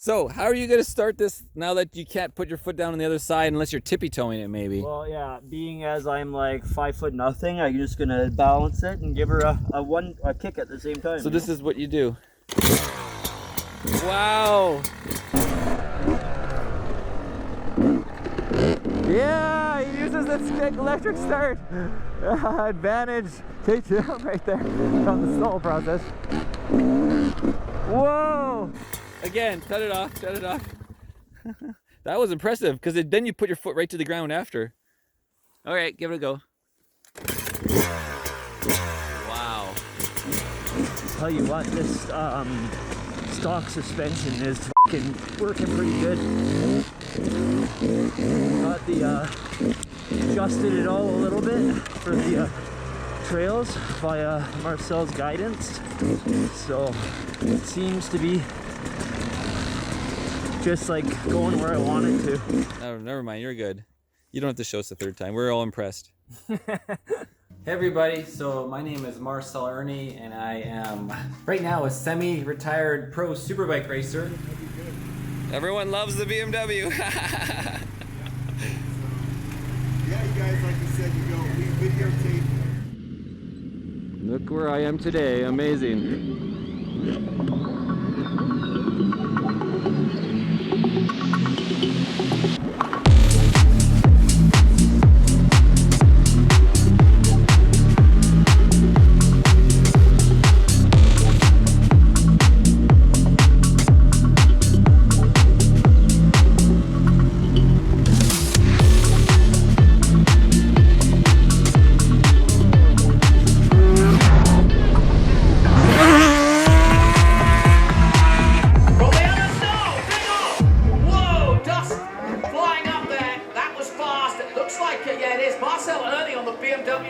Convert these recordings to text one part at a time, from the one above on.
So, how are you going to start this now that you can't put your foot down on the other side unless you're tippy-toeing it, maybe? Well, yeah, being as I'm like 5'0", I'm just gonna balance it and give her a kick at the same time. So this is what you do. Wow! Yeah, he uses the electric start. Advantage KTM right there on the stall process. Whoa! Again, cut it off, cut it off. That was impressive, because then you put your foot right to the ground after. All right, give it a go. Wow. Tell you what, this stock suspension is fucking working pretty good. Got the adjusted it all a little bit for the trails via Marcel's guidance, so it seems to be just like going where I want it to. Oh, never mind, you're good. You don't have to show us the third time. We're all impressed. Hey everybody, so my name is Marcel Irnie, and I am right now a semi-retired pro superbike racer. Everyone loves the BMW. Yeah, you guys, like you said, we videotape. Look where I am today, amazing.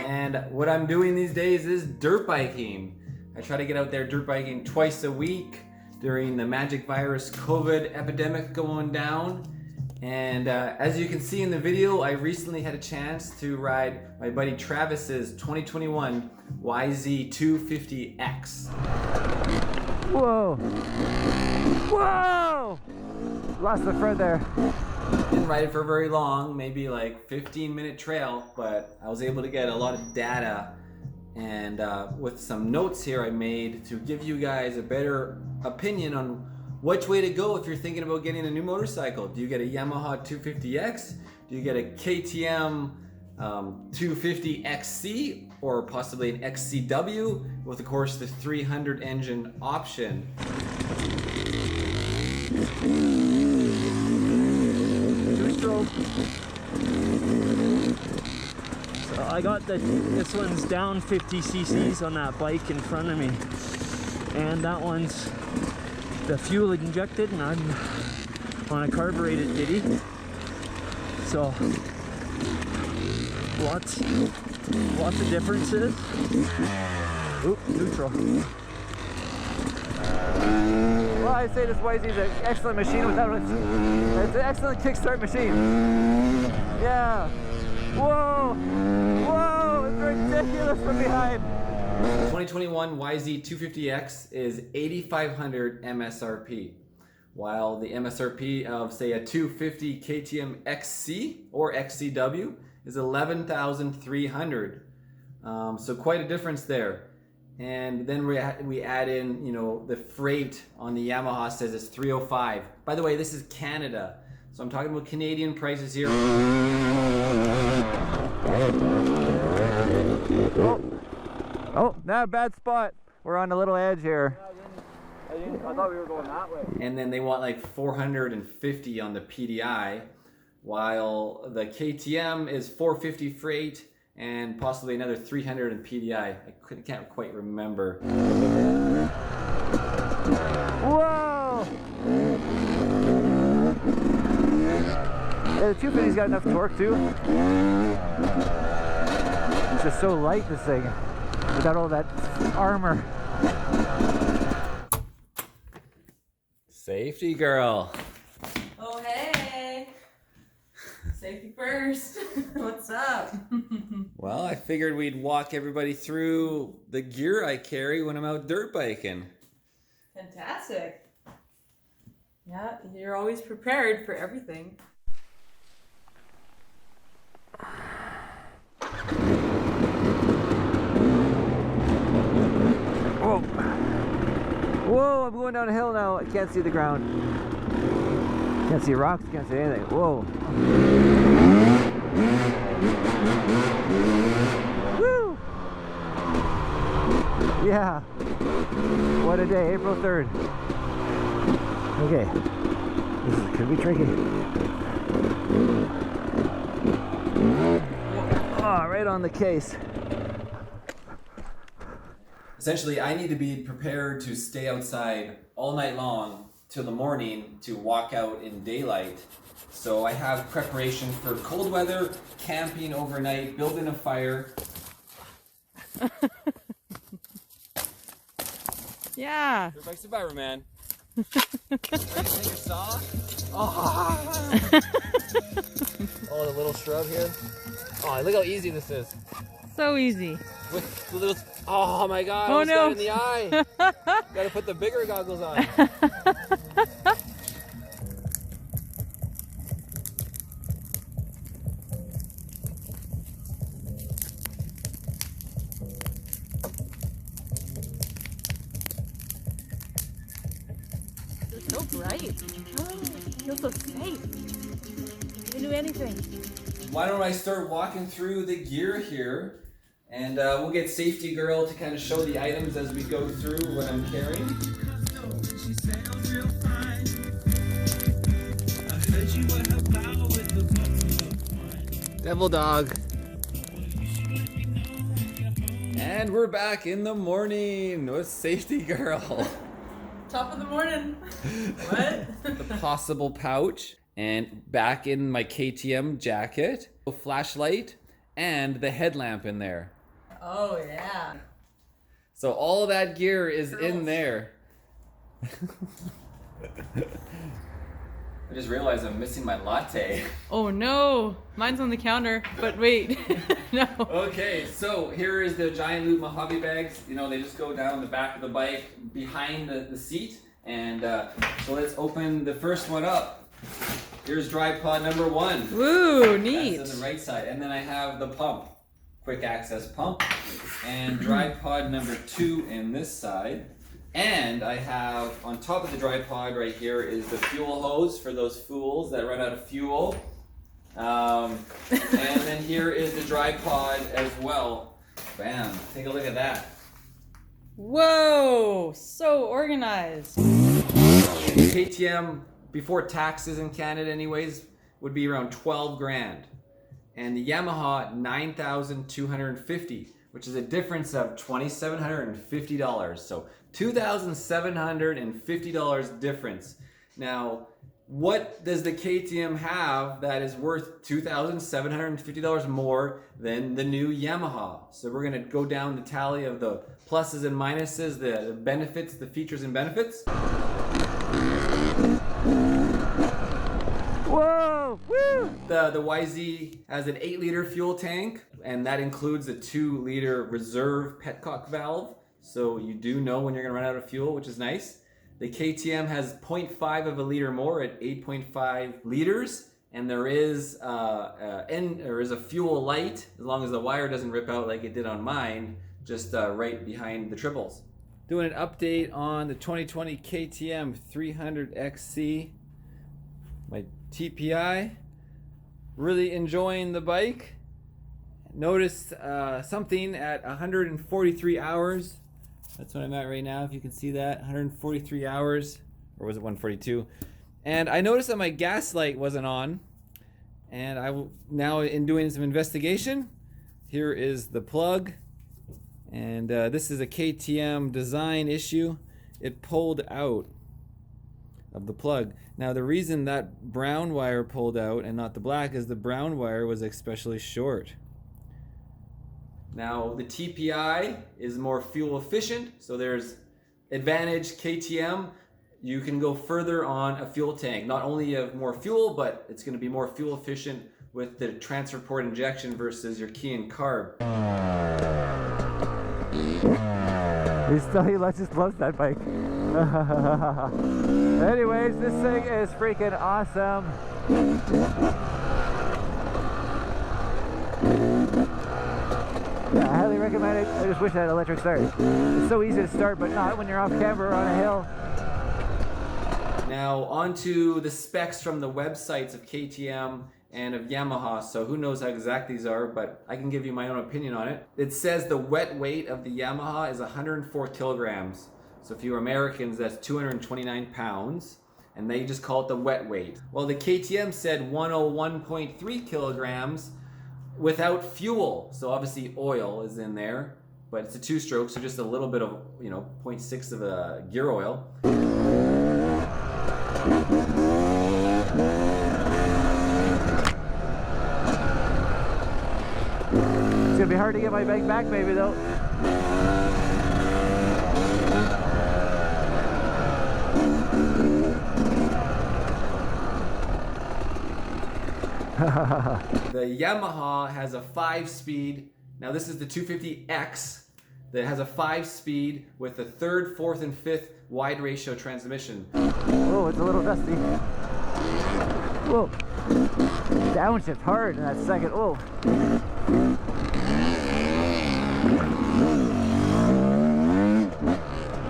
And what I'm doing these days is dirt biking. I try to get out there dirt biking twice a week during the magic virus COVID epidemic going down. And as you can see in the video, I recently had a chance to ride my buddy Travis's 2021 YZ250X. Whoa! Whoa! Lost the front there. Didn't ride it for very long, maybe like 15-minute trail, but I was able to get a lot of data and with some notes here I made to give you guys a better opinion on which way to go if you're thinking about getting a new motorcycle. Do you get a Yamaha 250X? Do you get a KTM 250XC or possibly an XCW with, of course, the 300 engine option? So I got this one's down 50 cc's on that bike in front of me, and that one's the fuel injected, and I'm on a carbureted ditty. So lots of differences. Oop, neutral. Well, I say this YZ is an excellent machine without it. It's an excellent kickstart machine. Yeah. Whoa! Whoa! It's ridiculous from behind. The 2021 YZ250X is 8,500 MSRP, while the MSRP of, say, a 250 KTM XC or XCW is 11,300. So quite a difference there. And then we add in, you know, the freight on the Yamaha says it's 305. By the way, this is Canada, so I'm talking about Canadian prices here. Oh, now bad spot. We're on a little edge here. I thought we were going that way. And then they want like 450 on the PDI, while the KTM is 450 freight and possibly another 300 in PDI. I can't quite remember. Whoa! Yeah, the 250's got enough torque too. It's just so light, this thing, without all that armor. Safety girl. Oh, hey. Safety first. What's up? Well, I figured we'd walk everybody through the gear I carry when I'm out dirt biking. Fantastic. Yeah, you're always prepared for everything. Whoa. Whoa, I'm going down a hill now. I can't see the ground. Can't see rocks, can't see anything. Whoa. Woo! Yeah. What a day, April 3rd. Okay. This could be tricky. Oh, right on the case. Essentially, I need to be prepared to stay outside all night long till the morning to walk out in daylight. So I have preparation for cold weather, camping overnight, building a fire. Yeah. DirtbikeSurvivorMan. Ready to take a saw? Oh. Oh, the little shrub here. Oh, look how easy this is. So easy. With the little, oh my god, Oh, I no. got it in the eye. Gotta put the bigger goggles on. It's so bright. Oh, I feel so safe. You can do anything. Why don't I start walking through the gear here, and we'll get Safety Girl to kind of show the items as we go through what I'm carrying. Devil Dog. And we're back in the morning with Safety Girl. Top of the morning. What? The possible pouch, and back in my KTM jacket, a flashlight, and the headlamp in there. Oh, yeah. So all of that gear is in there. I just realized I'm missing my latte. Oh, no. Mine's on the counter, but wait. No. Okay, so here is the giant loop Mojave bags. You know, they just go down the back of the bike behind the seat. And so let's open the first one up. Here's dry pod number 1. Woo, neat. That's on the right side. And then I have the pump, quick access pump. And dry pod number 2 in this side. And I have, on top of the dry pod right here, is the fuel hose for those fools that run out of fuel. And then here is the dry pod as well. Bam, take a look at that. Whoa, so organized. KTM, before taxes in Canada anyways, would be around 12 grand. And the Yamaha, 9,250, which is a difference of $2,750. So $2,750 difference. Now, what does the KTM have that is worth $2,750 more than the new Yamaha? So we're gonna go down the tally of the pluses and minuses, the benefits, the features and benefits. Whoa! Woo! The YZ has an 8-liter fuel tank, and that includes a 2-liter reserve petcock valve. So you do know when you're gonna run out of fuel, which is nice. The KTM has 0.5 of a liter more at 8.5 liters, and there is a fuel light, as long as the wire doesn't rip out like it did on mine, just right behind the triples. Doing an update on the 2020 KTM 300XC, my TPI. Really enjoying the bike. Noticed something at 143 hours. That's what I'm at right now, if you can see that. 143 hours, or was it 142? And I noticed that my gas light wasn't on. And now in doing some investigation, here is the plug. And this is a KTM design issue. It pulled out of the plug. Now the reason that brown wire pulled out and not the black is the brown wire was especially short. Now the TPI is more fuel efficient, so there's advantage KTM. You can go further on a fuel tank. Not only have more fuel, but it's going to be more fuel efficient with the transfer port injection versus your key and carb. He just loves that bike. Anyways, this thing is freaking awesome. Yeah, I highly recommend it. I just wish I had electric start. It's so easy to start, but not when you're off camber or on a hill. Now onto the specs from the websites of KTM and of Yamaha. So who knows how exact these are, but I can give you my own opinion on it. It says the wet weight of the Yamaha is 104 kilograms. So if you're Americans, that's 229 pounds. And they just call it the wet weight. Well, the KTM said 101.3 kilograms without fuel. So obviously oil is in there, but it's a two-stroke, so just a little bit of, 0.6 of a gear oil. It's gonna be hard to get my bike back, maybe though. The Yamaha has a 5-speed. Now this is the 250X that has a 5-speed with a 3rd, 4th, and 5th wide ratio transmission. Oh, it's a little dusty. Whoa. Downshift hard in that second. Whoa.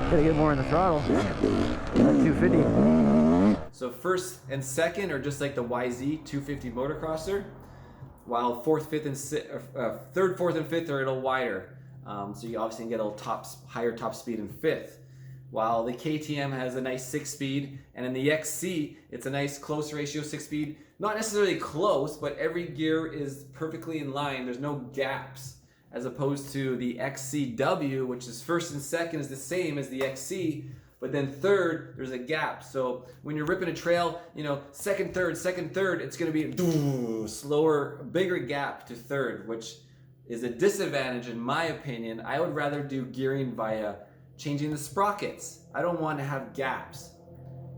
Gotta get more in the throttle. That 250. So first and second are just like the YZ250 motocrosser, while 4th, 5th, and 3rd, 4th, and 5th are a little wider. So you obviously can get a little higher top speed in 5th. While the KTM has a nice 6-speed, and in the XC, it's a nice close ratio 6-speed. Not necessarily close, but every gear is perfectly in line. There's no gaps, as opposed to the XCW, which is first and second is the same as the XC, but then third, there's a gap. So when you're ripping a trail, second, third, it's gonna be slower, bigger gap to third, which is a disadvantage in my opinion. I would rather do gearing via changing the sprockets. I don't want to have gaps.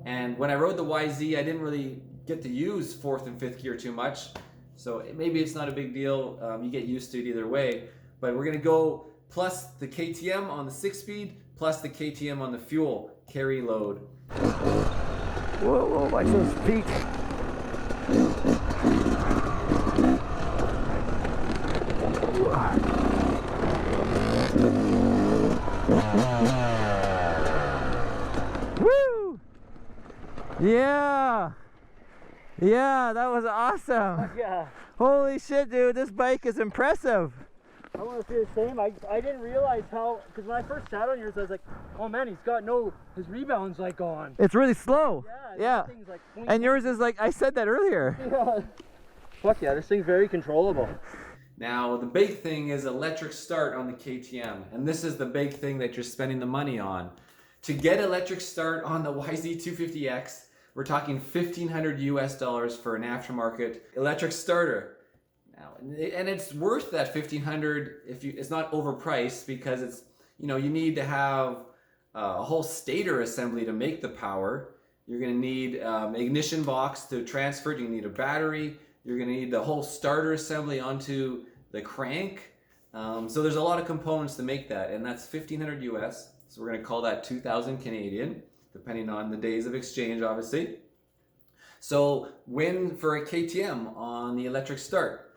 And when I rode the YZ, I didn't really get to use 4th and 5th gear too much. So maybe it's not a big deal. You get used to it either way. But we're gonna go plus the KTM on the 6-speed, plus the KTM on the fuel carry load. Whoa, whoa, watch those feet. Woo! Yeah! Yeah, that was awesome. Yeah. Holy shit, dude, this bike is impressive. I want to say the same. I didn't realize how, because when I first sat on yours, I was like, oh man, his rebound's like gone. It's really slow. Yeah. Thing's like And yours is like, I said that earlier. Yeah. Fuck yeah, this thing's very controllable. Now, the big thing is electric start on the KTM, and this is the big thing that you're spending the money on. To get electric start on the YZ250X, we're talking $1,500 US for an aftermarket electric starter. Now, and it's worth that $1,500 if it's not overpriced, because it's, you need to have a whole stator assembly to make the power. You're going to need ignition box to transfer it. You need a battery. You're going to need the whole starter assembly onto the crank. So there's a lot of components to make that, and that's $1,500 US. So we're going to call that 2,000 Canadian, depending on the days of exchange, obviously. So win for a KTM on the electric start.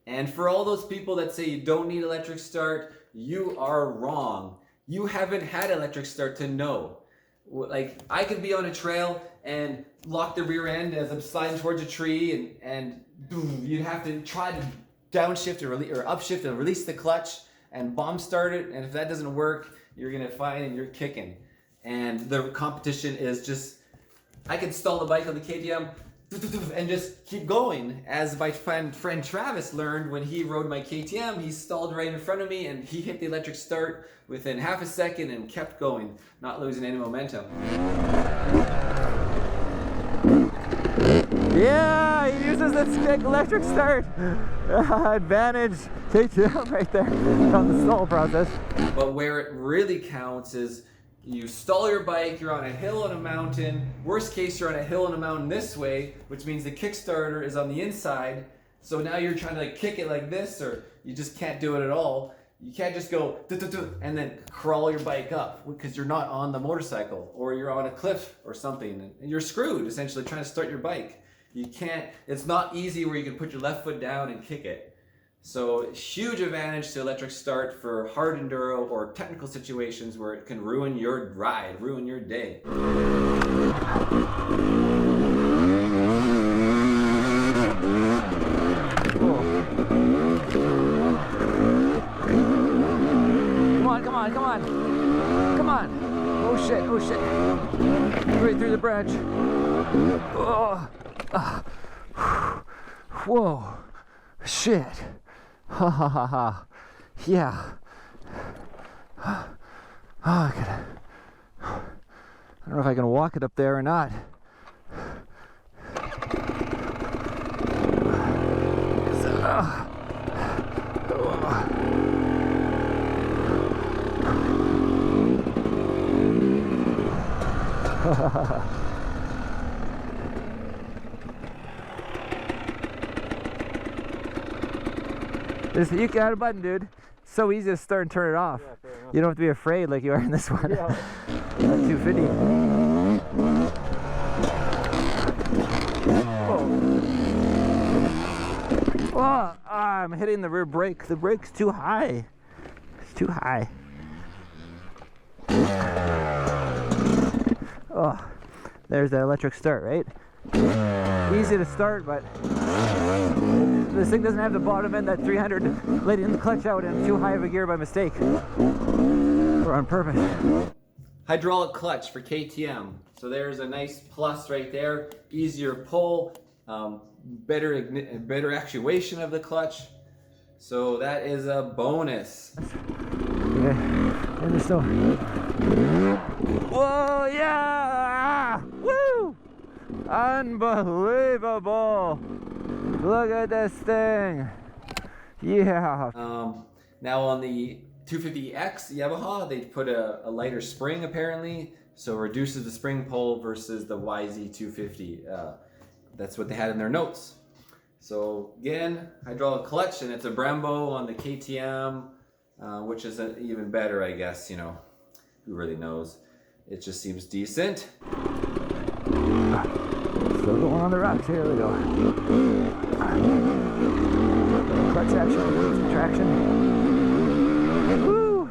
And for all those people that say you don't need electric start, you are wrong. You haven't had electric start to know. Like, I could be on a trail and lock the rear end as I'm sliding towards a tree, and boom, you'd have to try to downshift or upshift and release the clutch and bomb start it, and if that doesn't work, you're gonna find and you're kicking. And the competition is just, I can stall the bike on the KTM and just keep going. As my friend Travis learned when he rode my KTM, he stalled right in front of me and he hit the electric start within half a second and kept going, not losing any momentum. Yeah, he uses the stick electric start. Advantage KTM right there on the stall process. But where it really counts is you stall your bike, you're on a hill on a mountain. Worst case, you're on a hill on a mountain this way, which means the Kickstarter is on the inside. So now you're trying to kick it like this, or you just can't do it at all. You can't just go and then crawl your bike up because you're not on the motorcycle or you're on a cliff or something and you're screwed essentially trying to start your bike. You can't, it's not easy where you can put your left foot down and kick it. So huge advantage to electric start for hard enduro or technical situations where it can ruin your ride, ruin your day. Come on, come on. Come on. Oh shit, oh shit. Right through the branch. Oh. Whoa. Shit. Ha ha ha ha. Yeah. Oh, I don't know if I can walk it up there or not. You got a button, dude. It's so easy to start and turn it off. Yeah, you don't have to be afraid like you are in this one. Yeah. 250. Oh, I'm hitting the rear brake. The brake's too high. It's too high. Oh, there's the electric start, right? Easy to start, but this thing doesn't have the bottom end, that 300 letting the clutch out in too high of a gear by mistake or on purpose. Hydraulic clutch for KTM. So there's a nice plus right there. Easier pull, better actuation of the clutch. So that is a bonus. Okay, in the store. Whoa, yeah! Woo! Unbelievable! Look at this thing! Yeah! Now on the 250X Yamaha, they put a lighter spring apparently, so it reduces the spring pull versus the YZ250. That's what they had in their notes. So again, hydraulic clutch, and it's a Brembo on the KTM, which is even better, I guess, you know, who really knows. It just seems decent. Still going on the rocks, here we go. Clutch action, traction. Woo!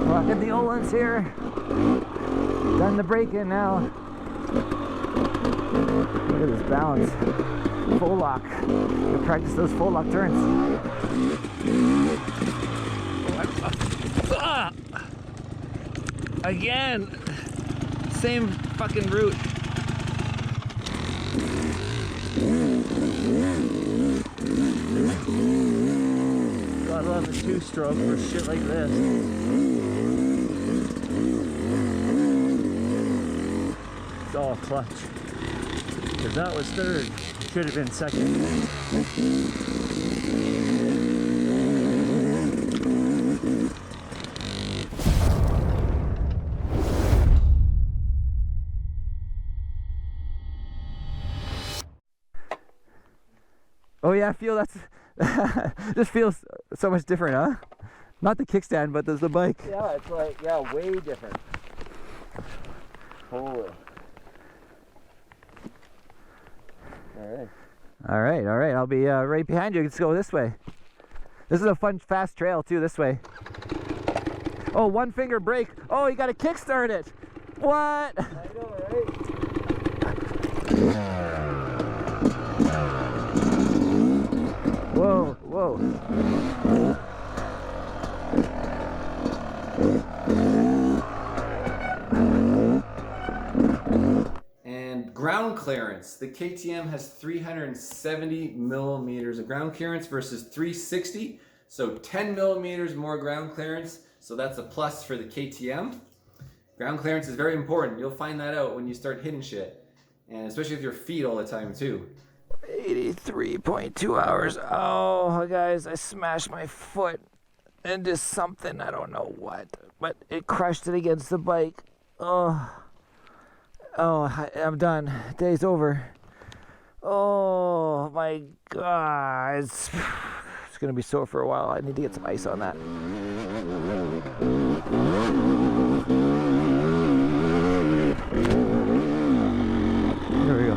Rocking the old ones here. Done the braking now. Look at this balance. Full lock. You practice those full lock turns. Again, same fucking route. God love the two-stroke for shit like this. It's all clutch. Because that was third. Should have been second. Oh yeah, I feel that's this feels so much different, huh? Not the kickstand, but there's the bike. Yeah, it's like, yeah, way different. Holy. All right. I'll be right behind you. Let's go this way. This is a fun, fast trail too. This way. Oh, one finger brake. Oh, you got to kickstart it. What? I know, right? Whoa, whoa. And ground clearance. The KTM has 370 millimeters of ground clearance versus 360. So 10 millimeters more ground clearance. So that's a plus for the KTM. Ground clearance is very important. You'll find that out when you start hitting shit. And especially with your feet all the time too. 83.2 hours. Oh, guys, I smashed my foot into something. I don't know what, but it crushed it against the bike. Oh, I'm done. Day's over. Oh my God. it's going to be sore for a while. I need to get some ice on that. There we go.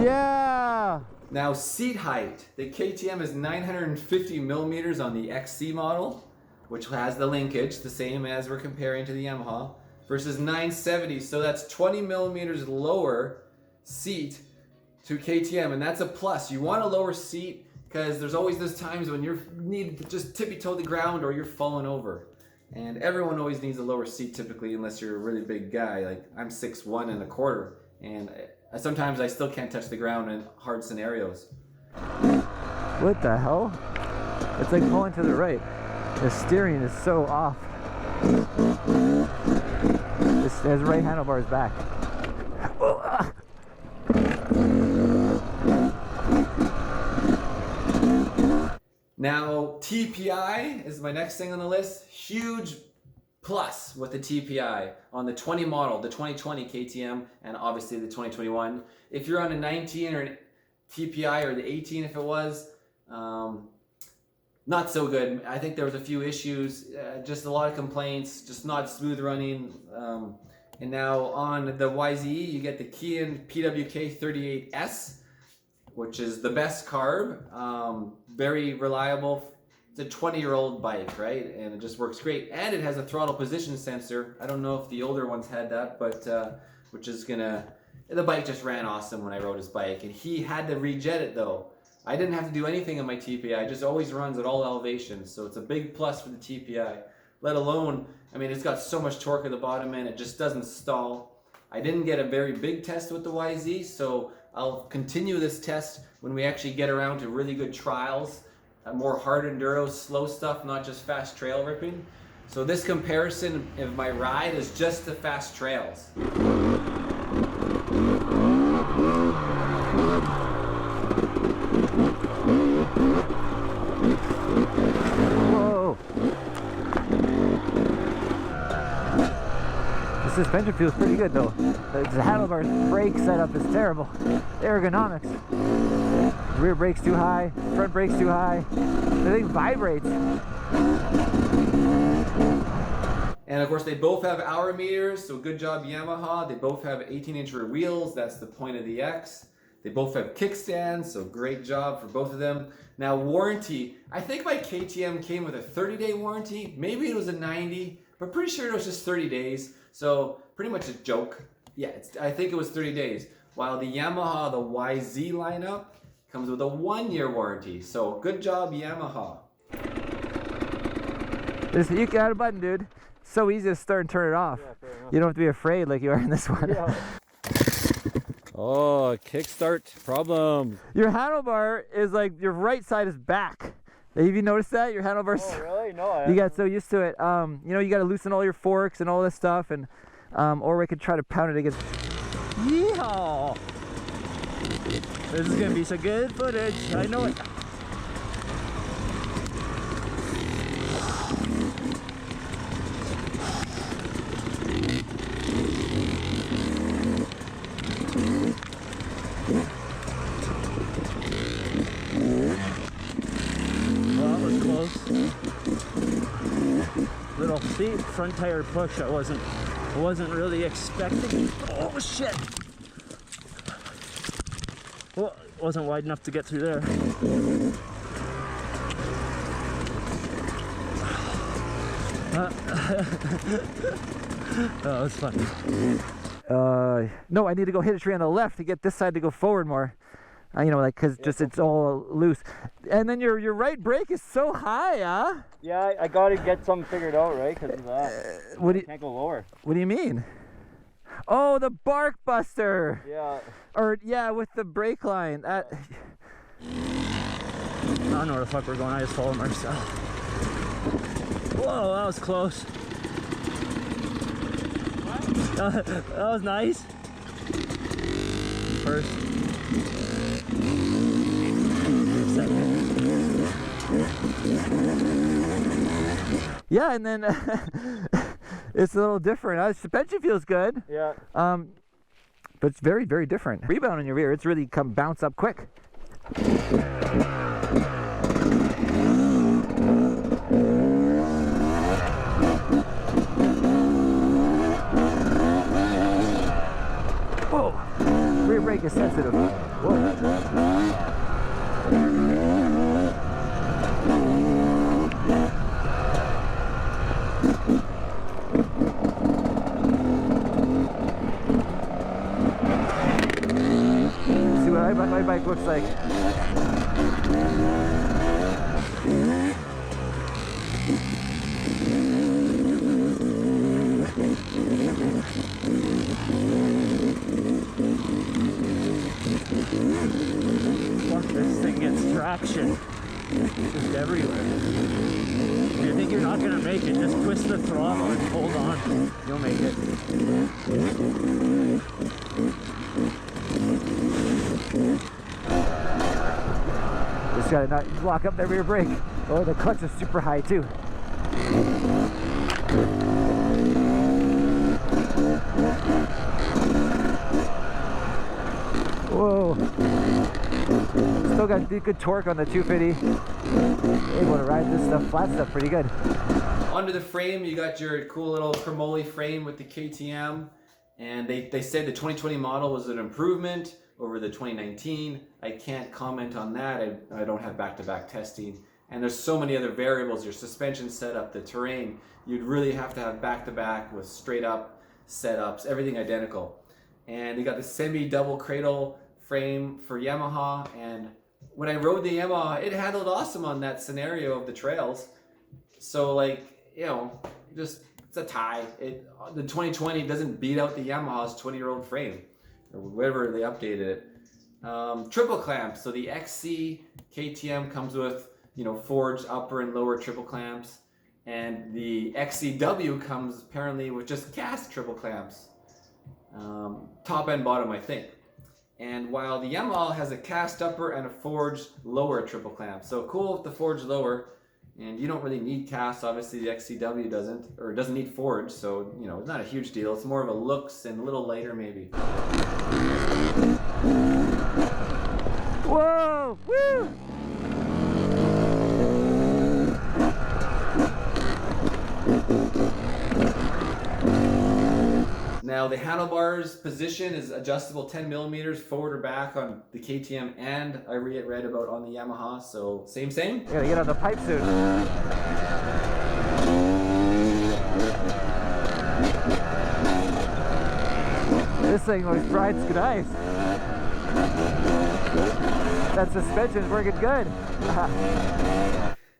Yeah! Now seat height. The KTM is 950 millimeters on the XC model, which has the linkage, the same as we're comparing to the Yamaha, versus 970. So that's 20 millimeters lower seat to KTM, and that's a plus. You want a lower seat because there's always those times when you need to just tippy-toe the ground or you're falling over. And everyone always needs a lower seat typically, unless you're a really big guy. Like I'm 6'1¼ and sometimes I still can't touch the ground in hard scenarios. What the hell? It's like pulling to the right. The steering is so off. His right handlebar is back. Now, TPI is my next thing on the list. Huge plus with the TPI on the 20 model, the 2020 KTM, and obviously the 2021. If you're on a 19 or an TPI or the 18 if it was, not so good. I think there was a few issues, just a lot of complaints, just not smooth running. And now on the YZE, you get the Kian PWK 38S, which is the best carb, very reliable. It's a 20-year-old bike, right? And it just works great. And it has a throttle position sensor. I don't know if the older ones had that, but which is gonna, the bike just ran awesome when I rode his bike. And he had to rejet it though. I didn't have to do anything on my TPI. It just always runs at all elevations. So it's a big plus for the TPI. Let alone, I mean, it's got so much torque at the bottom end, it just doesn't stall. I didn't get a very big test with the YZ, so I'll continue this test when we actually get around to really good trials, more hard enduro, slow stuff, not just fast trail ripping. So this comparison of my ride is just the fast trails. Whoa! The suspension feels pretty good though. The handlebar brake setup is terrible. The ergonomics. Rear brake's too high, front brake's too high. The thing vibrates. And of course they both have hour meters, so good job Yamaha. They both have 18-inch rear wheels, that's the point of the X. They both have kickstands, so great job for both of them. Now warranty, I think my KTM came with a 30-day warranty. Maybe it was a 90, but pretty sure it was just 30 days. So pretty much a joke. Yeah, I think it was 30 days. While the Yamaha, the YZ lineup, comes with a 1-year warranty. So good job Yamaha. Listen, you got a button, dude. So easy to start and turn it off. Yeah, you don't have to be afraid like you are in this one. Yeah. Oh, kickstart problem. Your handlebar is like, your right side is back. Have you noticed that? Your handlebars. Oh, really? No, you got so used to it. You know, you got to loosen all your forks and all this stuff, and or we could try to pound it against. Yeehaw! This is gonna be some good footage. I know it. Little seat, front tire push. I wasn't really expecting. Oh shit! Well, it wasn't wide enough to get through there. That was fun. No, I need to go hit a tree on the left to get this side to go forward more. You know, like, cause just it's all loose. And then your right brake is so high, huh? Yeah, I gotta get something figured out, right? Because of that. I can't go lower. What do you mean? Oh, the bark buster. Yeah. Or yeah, with the brake line. I don't know where the fuck we're going. I just followed Marcel. Whoa, that was close. That was nice. First. Yeah, and then It's a little different. Suspension feels good. Yeah. But it's very, very different. Rebound in your rear, it's really come bounce up quick. Whoa, rear brake is sensitive. Whoa. My bike looks like. Fuck, this thing gets traction. It's just everywhere. If you think you're not gonna make it, just twist the throttle and hold on. You'll make it. Just gotta not lock up that rear brake. Oh, the clutch is super high too. Whoa. Still got good torque on the 250. Able to ride this stuff, flat stuff, pretty good. Under the frame, you got your cool little chromoly frame with the KTM. And they said the 2020 model was an improvement over the 2019. I can't comment on that. I don't have back-to-back testing. And there's so many other variables, your suspension setup, the terrain. You'd really have to have back-to-back with straight-up setups, everything identical. And you got the semi-double cradle frame for Yamaha. And when I rode the Yamaha, it handled awesome on that scenario of the trails. So like, you know, just it's a tie. The 2020 doesn't beat out the Yamaha's 20-year-old frame, or whatever they updated it. Triple clamps. So the XC KTM comes with, you know, forged upper and lower triple clamps, and the XCW comes apparently with just cast triple clamps, top and bottom, I think. And while the Yamaha has a cast upper and a forged lower triple clamp, so cool with the forged lower. And you don't really need cast, obviously the XCW doesn't, or it doesn't need forged, so, you know, it's not a huge deal. It's more of a looks and a little lighter maybe. Whoa! Woo! Now the handlebars position is adjustable 10 millimeters forward or back on the KTM, and I read about on the Yamaha, so same. You gotta get on the pipe soon. This thing always rides nice. That suspension's working good.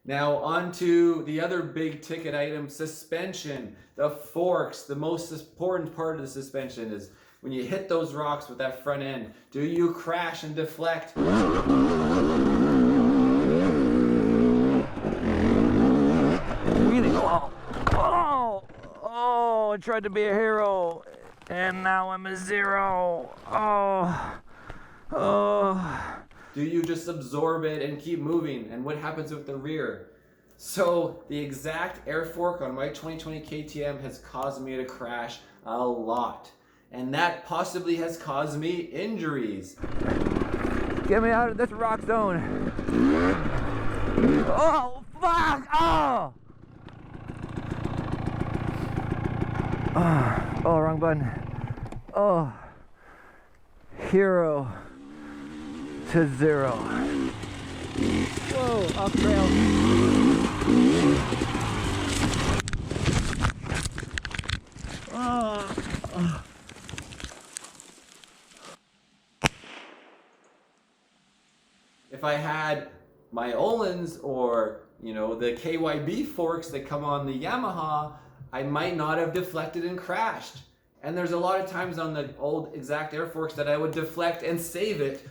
Now on to the other big ticket item, suspension. The forks, the most important part of the suspension is when you hit those rocks with that front end, do you crash and deflect? Really? Oh, I tried to be a hero and now I'm a zero. Do you just absorb it and keep moving? And what happens with the rear? So the exact air fork on my 2020 KTM has caused me to crash a lot. And that possibly has caused me injuries. Get me out of this rock zone. Oh, fuck! Oh, wrong button. Oh, hero to zero. Whoa, off trail. If I had my Öhlins or, you know, the KYB forks that come on the Yamaha, I might not have deflected and crashed. And there's a lot of times on the old exact air forks that I would deflect and save it,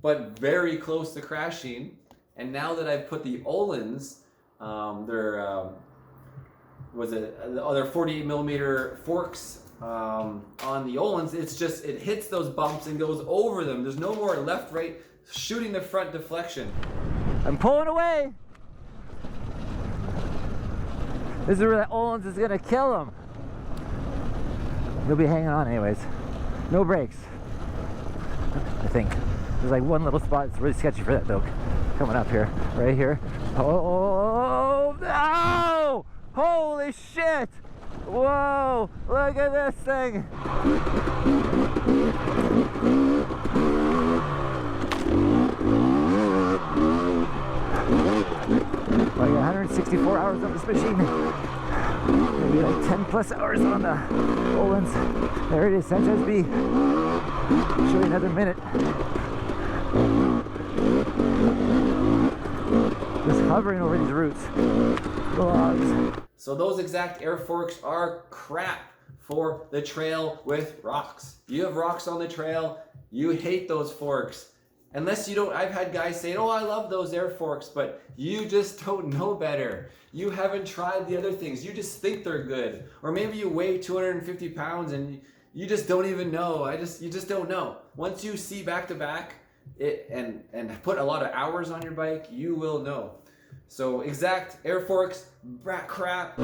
but very close to crashing. And now that I've put the Öhlins, they're 48 millimeter forks on the Öhlins, it's just, it hits those bumps and goes over them. There's no more left, right, shooting the front deflection. I'm pulling away. This is where that Öhlins is gonna kill him. You'll be hanging on anyways. No brakes, I think. There's like one little spot that's really sketchy for that though. Coming up here, right here. Oh, no! Holy shit! Whoa, look at this thing. I got 164 hours on this machine. Maybe like 10 plus hours on the Olins. There it is, Sanchez B. Show you another minute. Just hovering over these roots. Logs. So those exact air forks are crap for the trail with rocks. You have rocks on the trail, you hate those forks. Unless you don't, I've had guys say, oh, I love those air forks, but you just don't know better. You haven't tried the other things. You just think they're good. Or maybe you weigh 250 pounds and you just don't even know. You just don't know. Once you see back to back and put a lot of hours on your bike, you will know. So exact air forks, crap.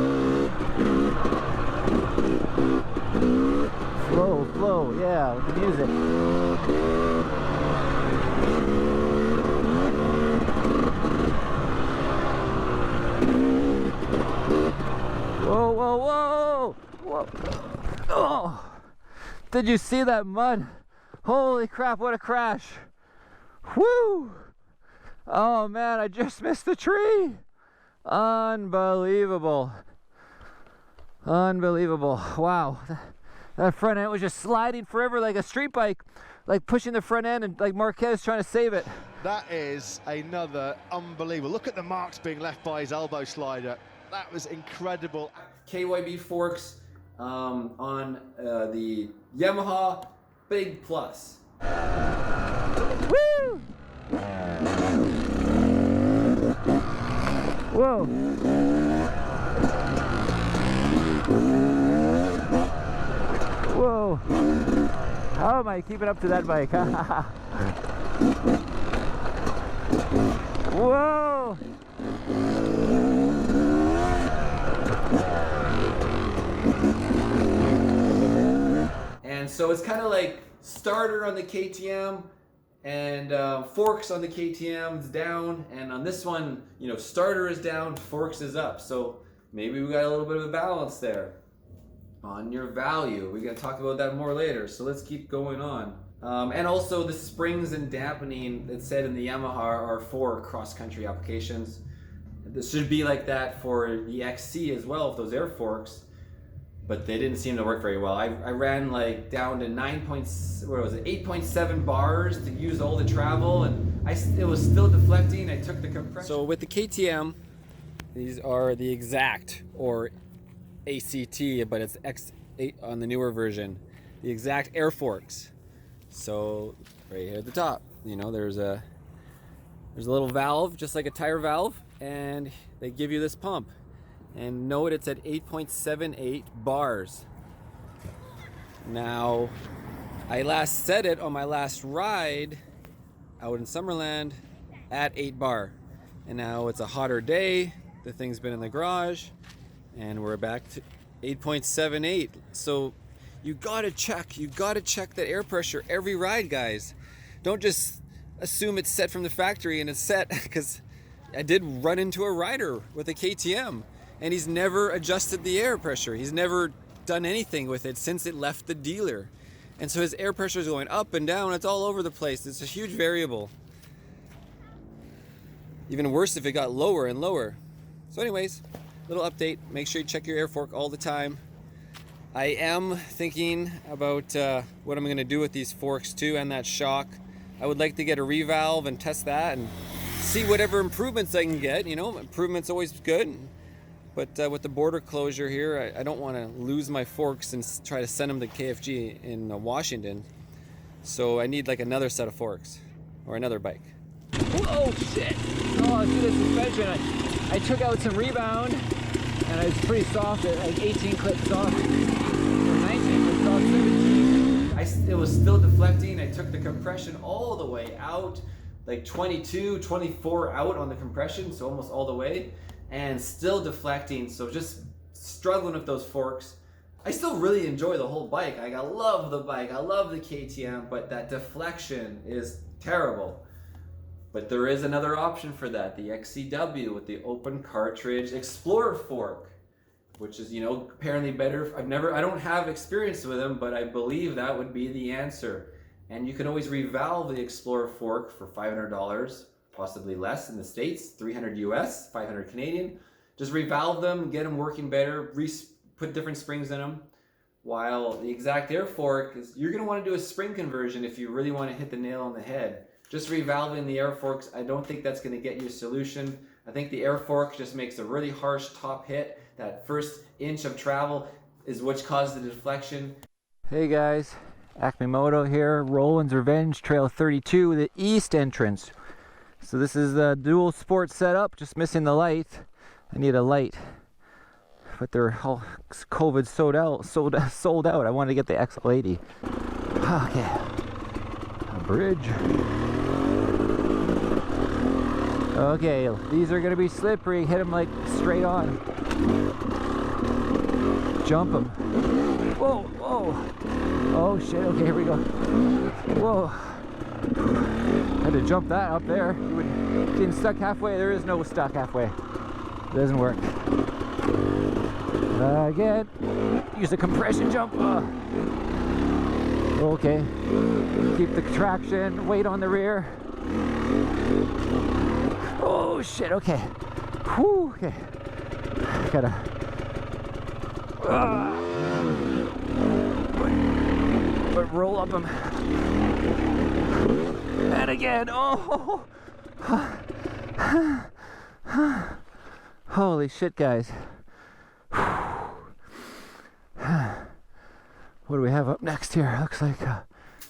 Flow, yeah, with the music. Whoa. Oh, did you see that mud? Holy crap, what a crash. Woo! Oh man, I just missed the tree. Unbelievable. Wow. That front end was just sliding forever like a street bike, like pushing the front end and like Marquez trying to save it. That is another unbelievable. Look at the marks being left by his elbow slider. That was incredible. KYB forks on the Yamaha Big Plus. Woo! Whoa! Whoa! How am I keeping up to that bike? Whoa! And so it's kind of like starter on the KTM and forks on the KTM is down, and on this one, you know, starter is down, forks is up. So maybe we got a little bit of a balance there on your value. We're gonna talk about that more later. So let's keep going on. And also the springs and dampening that said in the Yamaha are for cross-country applications. This should be like that for the XC as well, if those air forks, but they didn't seem to work very well. I ran like down to 8.7 bars to use all the travel, and it was still deflecting. I took the compression. So with the KTM, these are the exact, or ACT, but it's X8 on the newer version, the exact air forks. So right here at the top, you know, there's a little valve, just like a tire valve, and they give you this pump. And note it's at 8.78 bars. Now, I last set it on my last ride out in Summerland at 8 bar. And now it's a hotter day, the thing's been in the garage, and we're back to 8.78. So you gotta check that air pressure every ride, guys. Don't just assume it's set from the factory and it's set, because I did run into a rider with a KTM and he's never adjusted the air pressure. He's never done anything with it since it left the dealer. And so his air pressure is going up and down. It's all over the place. It's a huge variable. Even worse if it got lower and lower. So anyways, little update. Make sure you check your air fork all the time. I am thinking about what I'm gonna do with these forks too, and that shock. I would like to get a revalve and test that and see whatever improvements I can get. You know, improvements always good. But with the border closure here, I don't want to lose my forks and try to send them to KFG in Washington. So I need like another set of forks or another bike. Whoa, shit! Oh, see the suspension. I took out some rebound and it's pretty soft, like 18 clips soft, 19 clips soft, 17. It was still deflecting. I took the compression all the way out, like 22, 24 out on the compression, so almost all the way. And still deflecting, so just struggling with those forks. I still really enjoy the whole bike. I love the bike, I love the KTM, but that deflection is terrible. But there is another option for that, the XCW with the open cartridge Explorer fork, which is, you know, apparently better. I don't have experience with them, but I believe that would be the answer. And you can always revalve the Explorer fork for $500, possibly less in the States, 300 US, 500 Canadian. Just revalve them, get them working better, put different springs in them. While the exact air fork is, you're going to want to do a spring conversion if you really want to hit the nail on the head. Just revalving the air forks, I don't think that's going to get you a solution. I think the air fork just makes a really harsh top hit. That first inch of travel is what caused the deflection. Hey guys, Acme Moto here, Roland's Revenge Trail 32, the east entrance. So this is the dual sport setup, just missing the light. I need a light, but they're all COVID sold out. I wanted to get the XL80. Okay, a bridge. Okay, these are gonna be slippery. Hit them like straight on. Jump them. Whoa, whoa. Oh shit, okay, here we go. Whoa. Had to jump that up there. Getting stuck halfway. There is no stuck halfway. It doesn't work. Again. Use a compression jump. Okay. Keep the traction. Weight on the rear. Oh shit, okay. Whew, okay. Gotta. But roll up them. And again. Oh. Holy shit, guys. What do we have up next here? Looks like.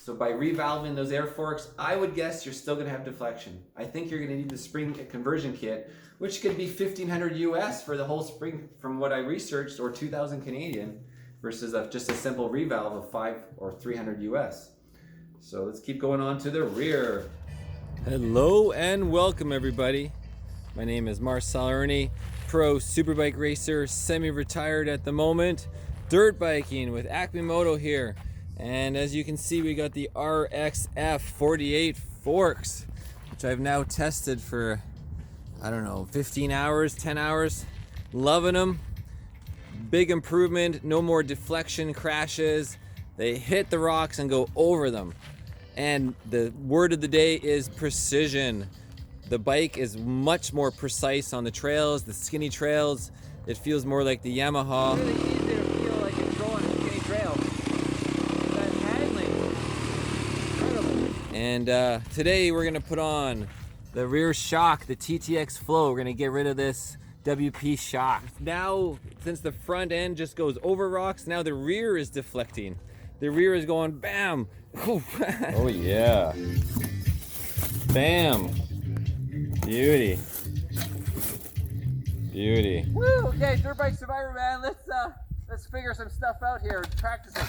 So by revalving those air forks, I would guess you're still going to have deflection. I think you're going to need the spring conversion kit, which could be $1,500 US for the whole spring from what I researched, or 2,000 Canadian, versus just a simple revalve of $500 or $300 US. So let's keep going on to the rear. Hello and welcome everybody. My name is Marcel Irnie, pro superbike racer, semi-retired at the moment, dirt biking with Acme Moto here. And as you can see, we got the RXF 48 forks, which I've now tested for, I don't know, 15 hours, 10 hours. Loving them. Big improvement, no more deflection crashes. They hit the rocks and go over them. And the word of the day is precision. The bike is much more precise on the trails, the skinny trails. It feels more like the Yamaha. It's really easy to feel like it's going a skinny trail. And today we're gonna put on the rear shock, the TTX Flow. We're gonna get rid of this WP shock. Now, since the front end just goes over rocks, now the rear is deflecting. The rear is going bam. Oh yeah. Bam. Beauty. Beauty. Woo! Okay, DirtbikeSurvivorMan. Let's figure some stuff out here. Practice it.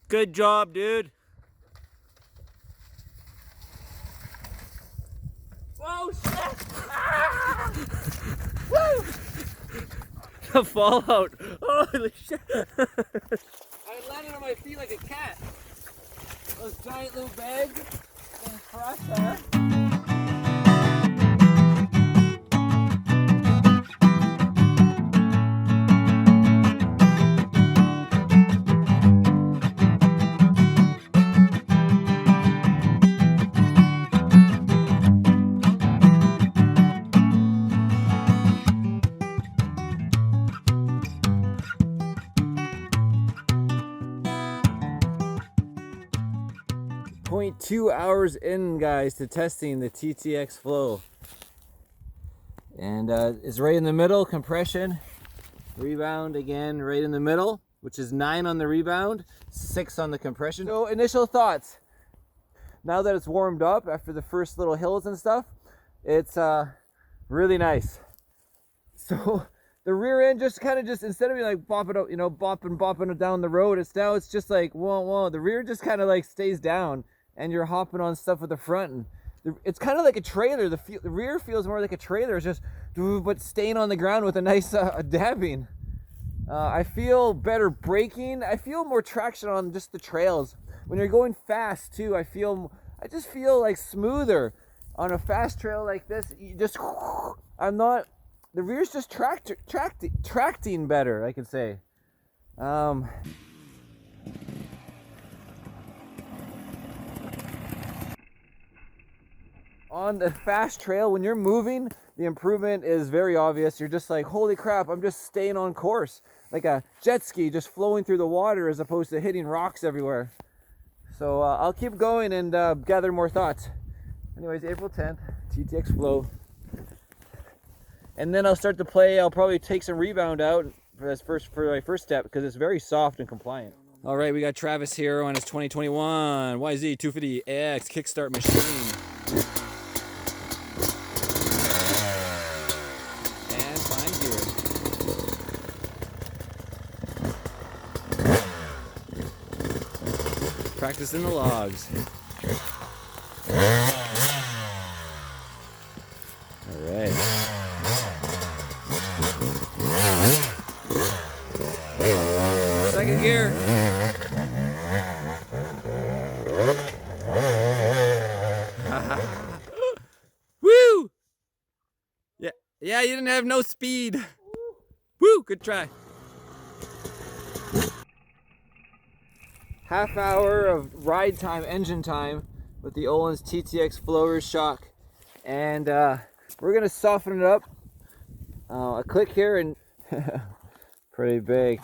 Good job, dude. Oh shit! Ah! Woo! The fallout. Holy shit. I landed on my feet like a cat. Those giant little bags and crush there. 2 hours in, guys, to testing the TTX Flow. And it's right in the middle, compression. Rebound again right in the middle, which is 9 on the rebound, 6 on the compression. So initial thoughts. Now that it's warmed up after the first little hills and stuff, it's really nice. So the rear end just kind of instead of being like bopping up, you know, bopping it down the road, it's just like whoa. The rear just kind of like stays down, and you're hopping on stuff with the front, and it's kind of like a trailer. The rear feels more like a trailer. It's just but staying on the ground with a nice dabbing. I feel better braking. I feel more traction on just the trails. When you're going fast too, I just feel like smoother on a fast trail like this. The rear's just tracting better, I could say. On the fast trail, when you're moving, the improvement is very obvious. You're just like, holy crap, I'm just staying on course. Like a jet ski just flowing through the water as opposed to hitting rocks everywhere. So I'll keep going and gather more thoughts. Anyways, April 10th, GTX Flow. And then I'll start to play. I'll probably take some rebound out for my first step because it's very soft and compliant. All right, we got Travis here on his 2021 YZ250X kickstart machine. And fine gear. Practicing the logs. All right. Second gear. Woo! Yeah, you didn't have no speed. Woo, good try. Half hour of ride time, engine time with the Öhlins TTX Flower shock. And we're gonna soften it up. A click here and pretty big.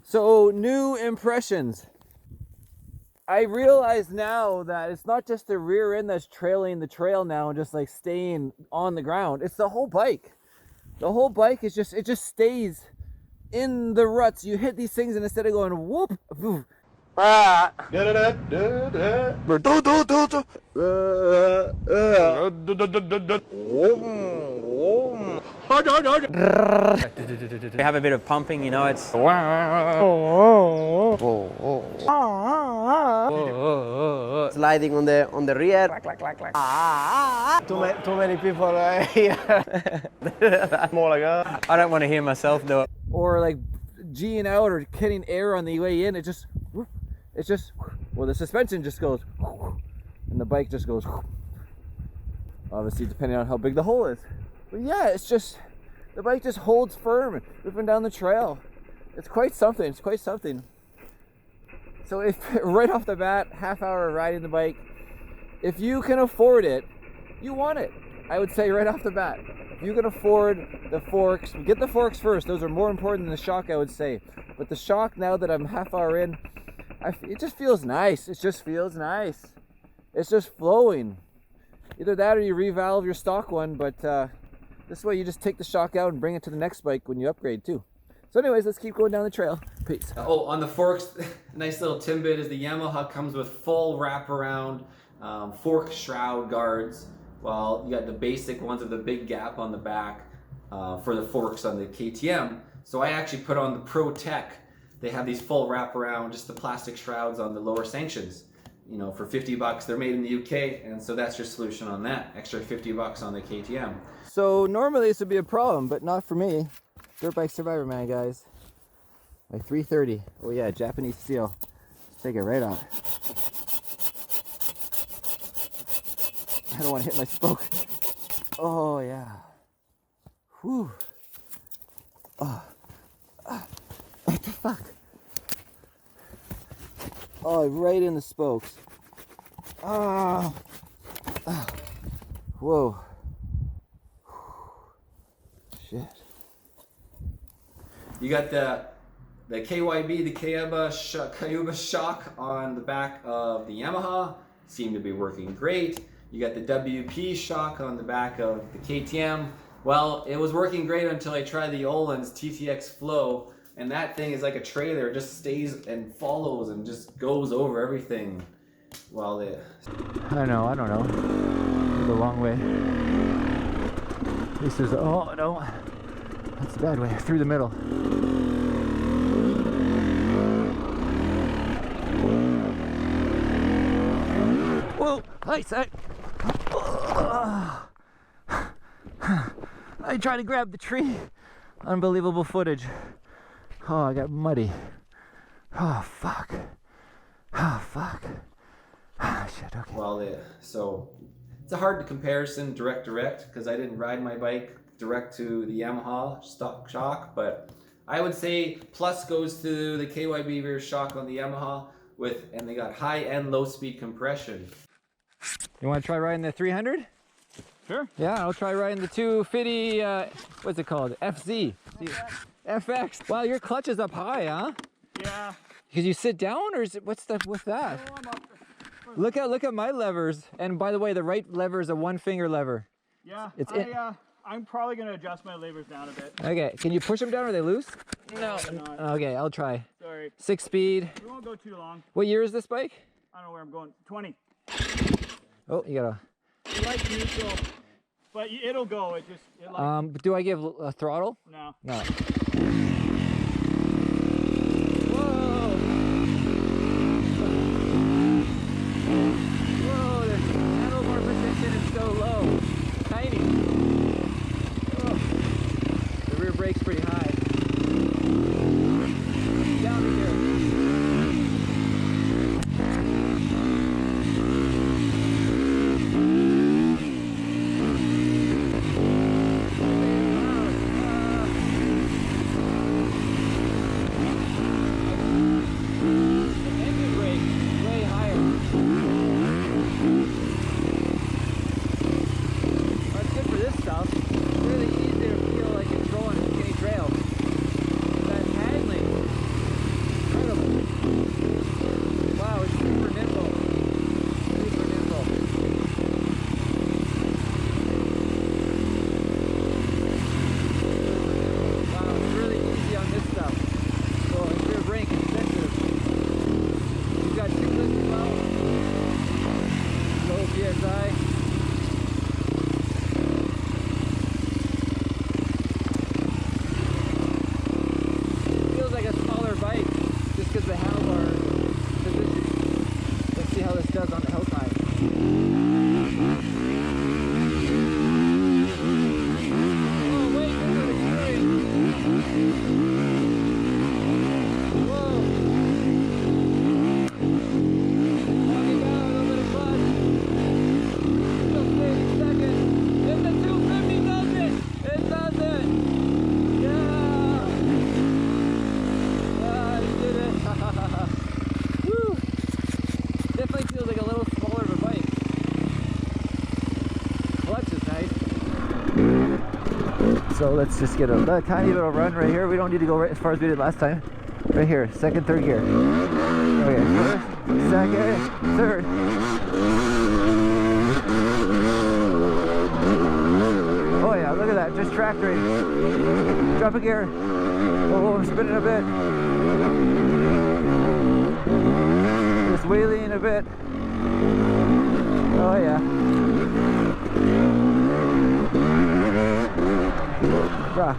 So new impressions. I realize now that it's not just the rear end that's trailing the trail now and just like staying on the ground. It's the whole bike. The whole bike is just stays in the ruts. You hit these things and instead of going whoop, whoop. We have a bit of pumping, you know, it's sliding on the rear. Too many people here. More like I don't want to hear myself do it. Or like G'ing out or getting air on the way in, well, the suspension just goes and the bike just goes, obviously depending on how big the hole is. But yeah, it's just, the bike just holds firm ripping down the trail. It's quite something. So if right off the bat, half hour riding the bike, if you can afford it, you want it. I would say right off the bat, if you can afford the forks, get the forks first. Those are more important than the shock, I would say. But the shock, now that I'm half hour in, it just feels nice. It's just flowing. Either that or you revalve your stock one, but this way you just take the shock out and bring it to the next bike when you upgrade too. So anyways, let's keep going down the trail. Peace. Oh, on the forks, nice little tidbit is the Yamaha comes with full wraparound fork shroud guards. While you got the basic ones with the big gap on the back for the forks on the KTM. So I actually put on the Pro Tech. They have these full wraparound, just the plastic shrouds on the lower sanctions. You know, for 50 bucks. They're made in the UK, and so that's your solution on that. Extra 50 bucks on the KTM. So normally this would be a problem, but not for me. DirtbikeSurvivorMan, guys. My 330. Oh yeah, Japanese steel. Let's take it right off. I don't want to hit my spoke. Oh yeah. Whew. What the fuck? Oh, right in the spokes. Whoa. Shit. You got the KYB, the Kayuba shock on the back of the Yamaha. Seem to be working great. You got the WP shock on the back of the KTM. Well, it was working great until I tried the Öhlins TTX Flow, and that thing is like a trailer. It just stays and follows and just goes over everything. Well, I don't know. The long way. This is, oh no, that's the bad way, through the middle. Whoa, nice. I tried to grab the tree. Unbelievable footage. Oh, I got muddy. Oh, fuck. Oh, fuck. Ah, shit, okay. Well, so it's a hard comparison, direct, because I didn't ride my bike direct to the Yamaha stock shock, but I would say plus goes to the KYB rear shock on the Yamaha and they got high and low speed compression. You want to try riding the 300? Sure. Yeah, I'll try riding the 250, what's it called? FZ. FX. Wow, your clutch is up high, huh? Yeah. Because you sit down, or is it, what's that? Oh, I'm up. Look at my levers. And by the way, the right lever is a 1-finger lever. Yeah. I'm probably going to adjust my levers down a bit. Okay, can you push them down? Or are they loose? No. Okay, I'll try. Sorry. 6-speed. We won't go too long. What year is this bike? I don't know where I'm going. 20. Oh, you gotta. You like neutral, but it'll go. Do I give a throttle? No. No. Whoa, the handlebar position is so low. Tiny. Oh. The rear brake's pretty high. Down to here. So let's just get a tiny little run right here. We don't need to go right as far as we did last time. Right here, second, third gear. Okay, first, second, third. Oh yeah, look at that, just tractoring. Drop a gear. Oh, I'm spinning a bit. Just wheeling a bit. Oh yeah. Rock.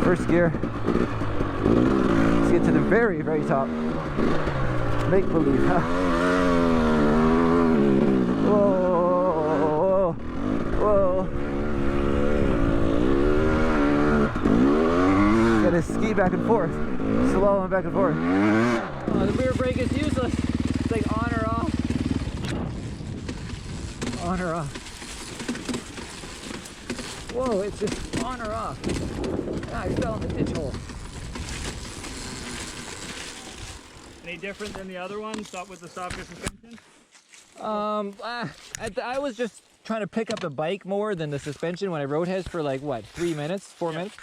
First gear. Let's get to the very, very top. Make believe, huh? Whoa, whoa, whoa. Gotta ski back and forth. Slow and back and forth. Oh, the rear brake is useless. It's like on or off. On or off. Whoa, it's just on or off. Ah, you fell in the ditch hole. Any different than the other ones with the softer suspension? I was just trying to pick up the bike more than the suspension when I rode his for like what, 3 minutes, 4 minutes.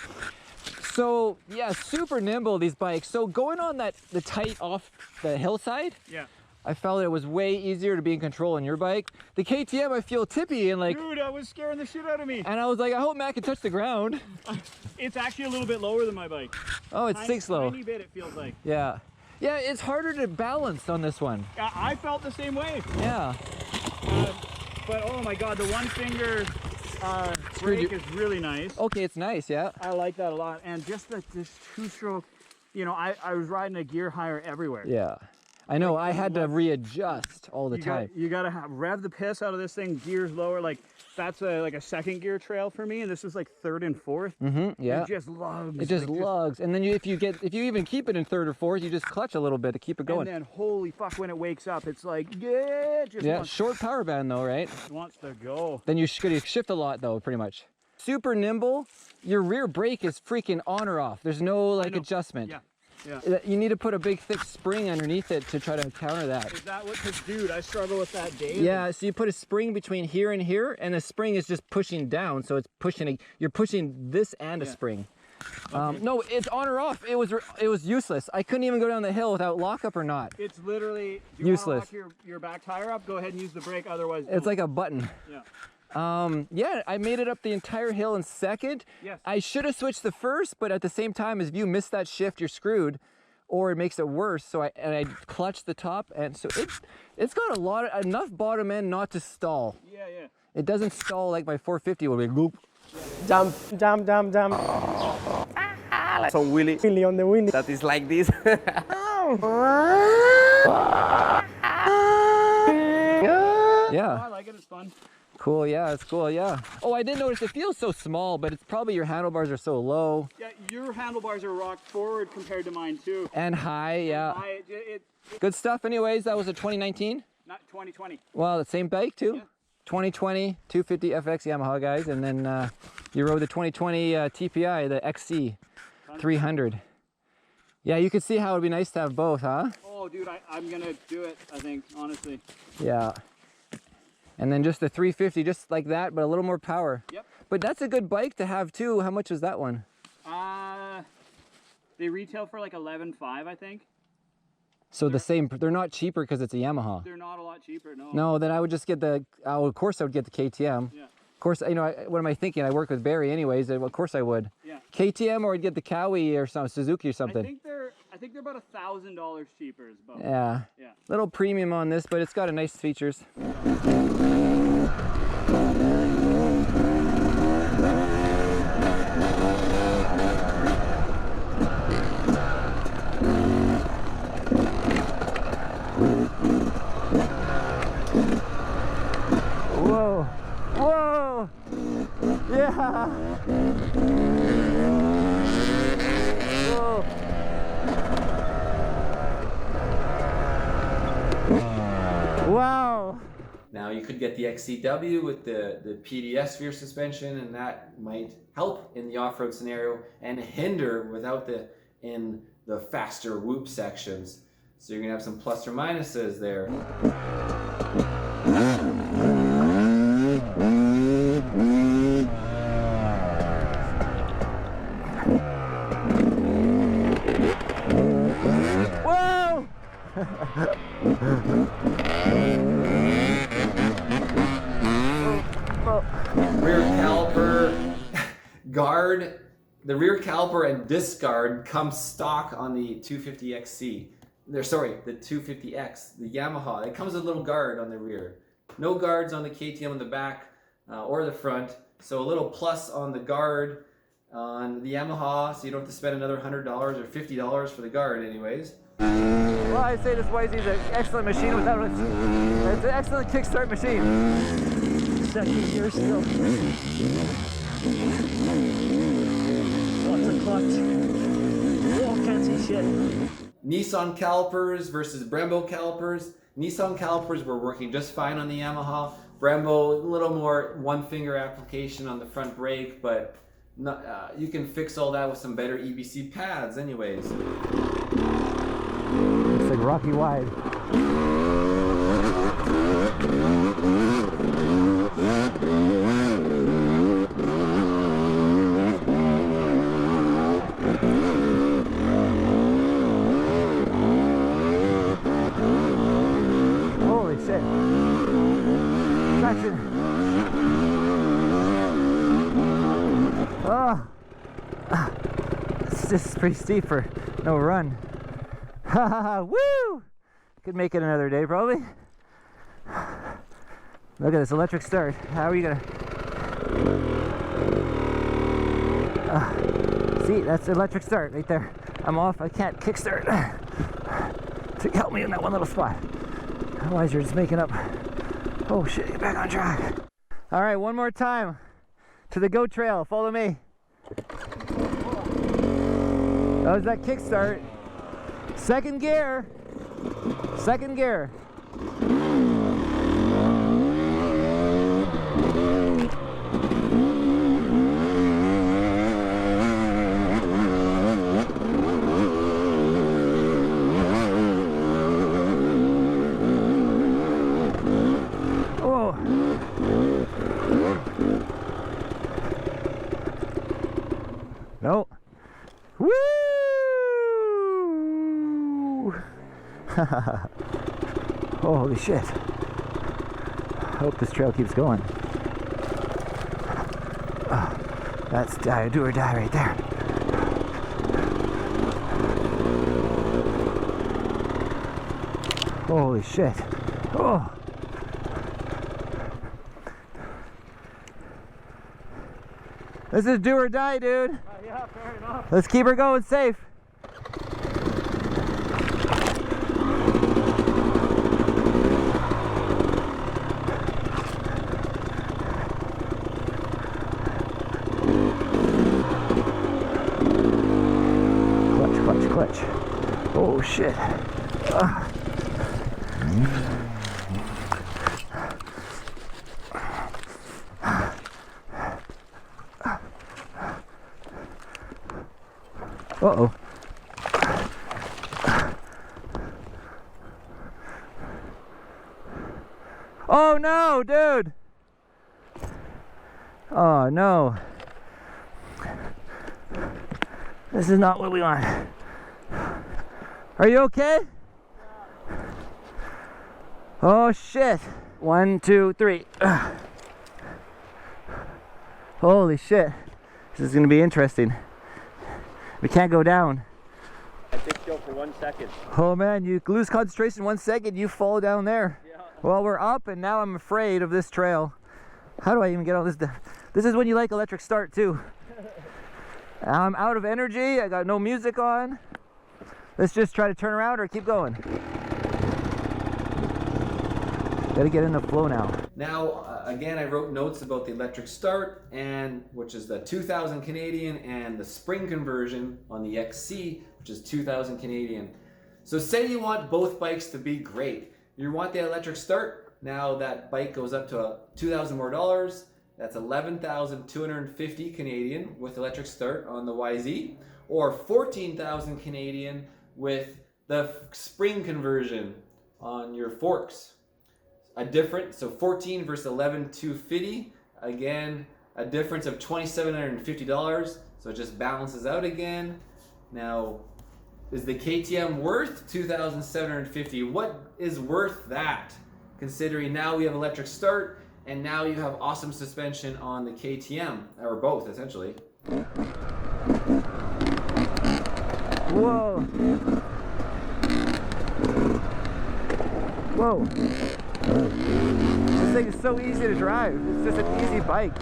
So yeah, super nimble these bikes. So going on the tight off the hillside. Yeah. I felt it was way easier to be in control on your bike. The KTM, I feel tippy and like... Dude, I was scaring the shit out of me. And I was like, I hope Matt can touch the ground. It's actually a little bit lower than my bike. Oh, it's sinks low. Tiny bit, it feels like. Yeah. Yeah, it's harder to balance on this one. I felt the same way. Yeah. But oh my God, the one finger brake is really nice. Okay, it's nice, yeah. I like that a lot. And just this two-stroke, you know, I was riding a gear higher everywhere. Yeah. I know, I had to readjust all the time. You gotta rev the piss out of this thing, gears lower. Like that's like a second gear trail for me, and this is like third and fourth. Yeah. It just lugs. It just lugs, and then if you even keep it in third or fourth, you just clutch a little bit to keep it going. And then holy fuck, when it wakes up, it's like yeah, short power band though, right? Wants to go. Then you shift a lot though, pretty much. Super nimble. Your rear brake is freaking on or off. There's no like adjustment. Yeah. Yeah. You need to put a big thick spring underneath it to try to counter that. Is that what? Cause dude, I struggle with that daily. Yeah, so you put a spring between here and here, and the spring is just pushing down, so it's pushing. You're pushing this and a spring. Okay. No, it's on or off. It was useless. I couldn't even go down the hill without lockup or not. It's literally useless. You want to lock your back tire up? Go ahead and use the brake. Otherwise, it's like a button. Yeah. Yeah, I made it up the entire hill in second. Yes. I should have switched the first, but at the same time, if you miss that shift, you're screwed, or it makes it worse. So I clutched the top, and so it's got enough bottom end not to stall. Yeah, yeah. It doesn't stall like my 450 will be goop. Jump. Some wheelie on the wheelie. that is like this. Yeah. Oh, I like it. It's fun. Cool, yeah, it's cool, yeah. Oh, I did notice it feels so small, but it's probably your handlebars are so low. Yeah, your handlebars are rocked forward compared to mine too. And high, yeah. Good stuff anyways. That was a 2019? Not 2020. Well, the same bike too? Yeah. 2020 250FX Yamaha guys, and then you rode the 2020 TPI, the XC 300. Yeah, you can see how it'd be nice to have both, huh? Oh, dude, I'm gonna do it, I think, honestly. Yeah. And then just the 350, just like that, but a little more power. Yep. But that's a good bike to have too. How much was that one? They retail for like $11,500, I think. So the same, they're not cheaper because it's a Yamaha. They're not a lot cheaper, no. No, then I would just get of course I would get the KTM. Yeah. Of course, you know, what am I thinking? I work with Barry anyways, of course I would. Yeah. KTM, or I'd get the Cowie or some Suzuki or something. I think they're about $1,000 cheaper is about. Yeah. Yeah. Little premium on this, but it's got a nice features. Whoa. Whoa. Yeah. Whoa. Wow. Now you could get the XCW with the PDS rear suspension, and that might help in the off-road scenario and hinder in the faster whoop sections. So you're gonna have some plus or minuses there. Whoa! Rear caliper guard. The rear caliper and disc guard come stock on the 250XC. The 250X, the Yamaha. It comes with a little guard on the rear. No guards on the KTM on the back or the front. So a little plus on the guard on the Yamaha, so you don't have to spend another $100 or $50 for the guard anyways. Well, I'd say this YZ is an excellent machine without it's an excellent kickstart machine. Second gear still. Lots of clutch. Oh, can't see shit. Nissan calipers versus Brembo calipers. Nissan calipers were working just fine on the Yamaha. Brembo, a little more one finger application on the front brake, but not, you can fix all that with some better EBC pads anyways. It's like Rocky Wide. it. Traction. Oh. This is pretty steep for no run. Haha, woo! Could make it another day probably. Look at this electric start. How are you gonna... see, that's electric start right there. I'm off, I can't kickstart. To help me in that one little spot. Otherwise you're just making up. Oh shit, get back on track. All right, one more time to the goat trail, follow me. That was that kickstart. Second gear. Second gear. Oh. No. Woo! Holy shit. I hope this trail keeps going. Oh, that's do or die right there. Holy shit. Oh. This is do or die, dude. Yeah, fair enough. Let's keep her going safe. Clutch. Oh shit. Uh-oh. Oh no, dude. Oh no. This is not what we want. Are you okay? Oh shit. 1, 2, 3. Holy shit. This is gonna be interesting. We can't go down. I think so for 1 second. Oh man, you lose concentration 1 second, you fall down there. Yeah. Well, we're up and now I'm afraid of this trail. How do I even get on this? This is when you like electric start too. I'm out of energy, I got no music on. Let's just try to turn around or keep going. Gotta get in the flow now. Now, again, I wrote notes about the electric start, and which is the 2,000 Canadian, and the spring conversion on the XC, which is 2,000 Canadian. So say you want both bikes to be great. You want the electric start. Now that bike goes up to $2,000 more. That's 11,250 Canadian with electric start on the YZ, or 14,000 Canadian with the spring conversion on your forks. A difference, so 14 versus 11,250. Again, a difference of $2,750. So it just balances out again. Now, is the KTM worth $2,750? What is worth that? Considering now we have electric start, and now you have awesome suspension on the KTM, or both essentially. Whoa. Whoa. This thing is so easy to drive. It's just an easy bike.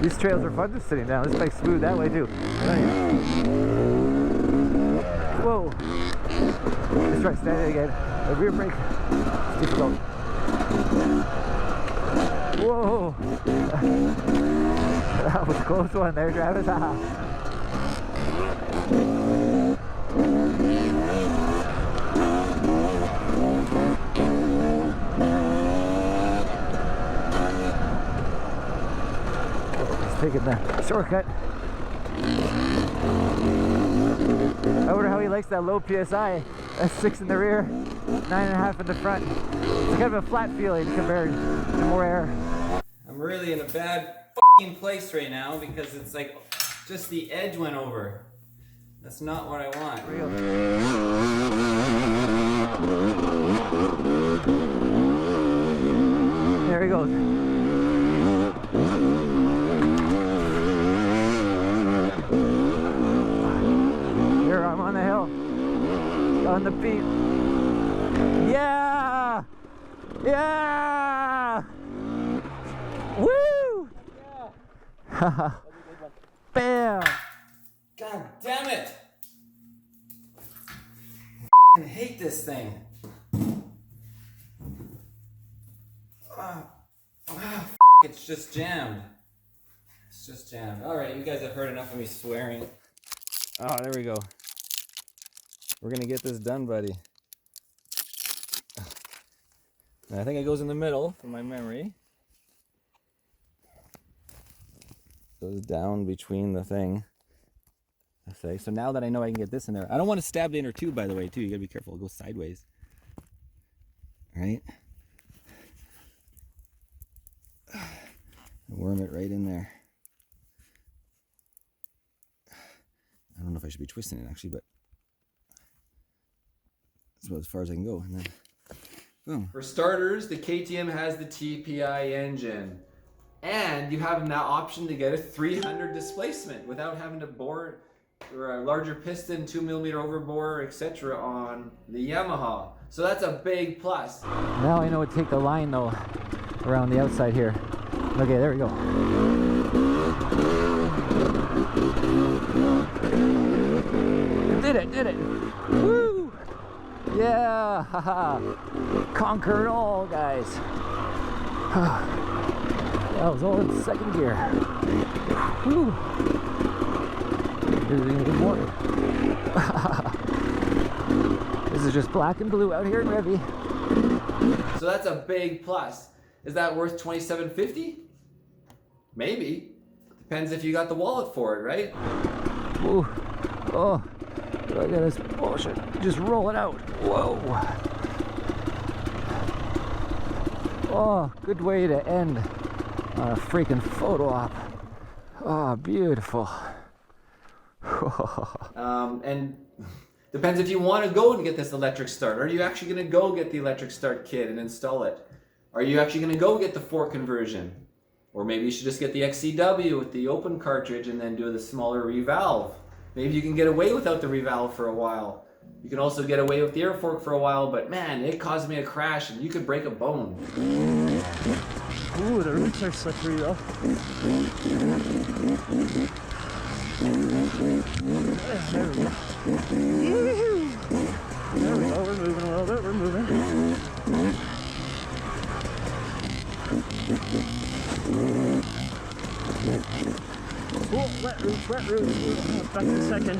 These trails are fun just sitting down. This bike's smooth that way too. Whoa. Let's try standing again. The rear brake. It's difficult. Whoa. That was a close one there, Travis. Taking the shortcut. I wonder how he likes that low PSI. That's 6 in the rear, 9.5 in the front. It's kind of a flat feeling compared to more air. I'm really in a bad f***ing place right now because it's like Just the edge went over. That's not what I want. There he goes. Here, I'm on the hill. On the peak. Yeah! Yeah! Woo! Yeah! Bam! God damn it! I hate this thing. It's just jammed. It's just jammed. Alright, you guys have heard enough of me swearing. Oh, there we go. We're gonna get this done, buddy. I think it goes in the middle from my memory. Goes down between the thing. Okay, so now that I know I can get this in there, I don't want to stab the inner tube, by the way, too. You gotta be careful. It goes sideways. All right. Worm it right in there. I don't know if I should be twisting it actually, but that's about as far as I can go. And then, boom. For starters, the KTM has the TPI engine. And you have that option to get a 300 displacement without having to bore or a larger piston, 2mm overbore, etc. on the Yamaha. So that's a big plus. Now I know to take the line though around the outside here. Okay, there we go. Did it. Woo! Yeah! Haha! Conquer it all, guys. That was all in second gear. Woo! Here's even more. This is just black and blue out here in Revy. So that's a big plus. Is that worth $27.50? Maybe. Depends if you got the wallet for it, right? Ooh. Oh, look at this bullshit. Just roll it out. Whoa. Oh, good way to end on a freaking photo op. Oh, beautiful. And depends if you want to go and get this electric start. Are you actually going to go get the electric start kit and install it? Are you actually going to go get the fork conversion? Or maybe you should just get the XCW with the open cartridge and then do the smaller revalve. Maybe you can get away without the revalve for a while. You can also get away with the air fork for a while, but man, it caused me a crash and you could break a bone. Ooh, the roots are slippery though. There we go. There we go, we're moving a little bit, we're moving. Oh, wet roots. Back in a second.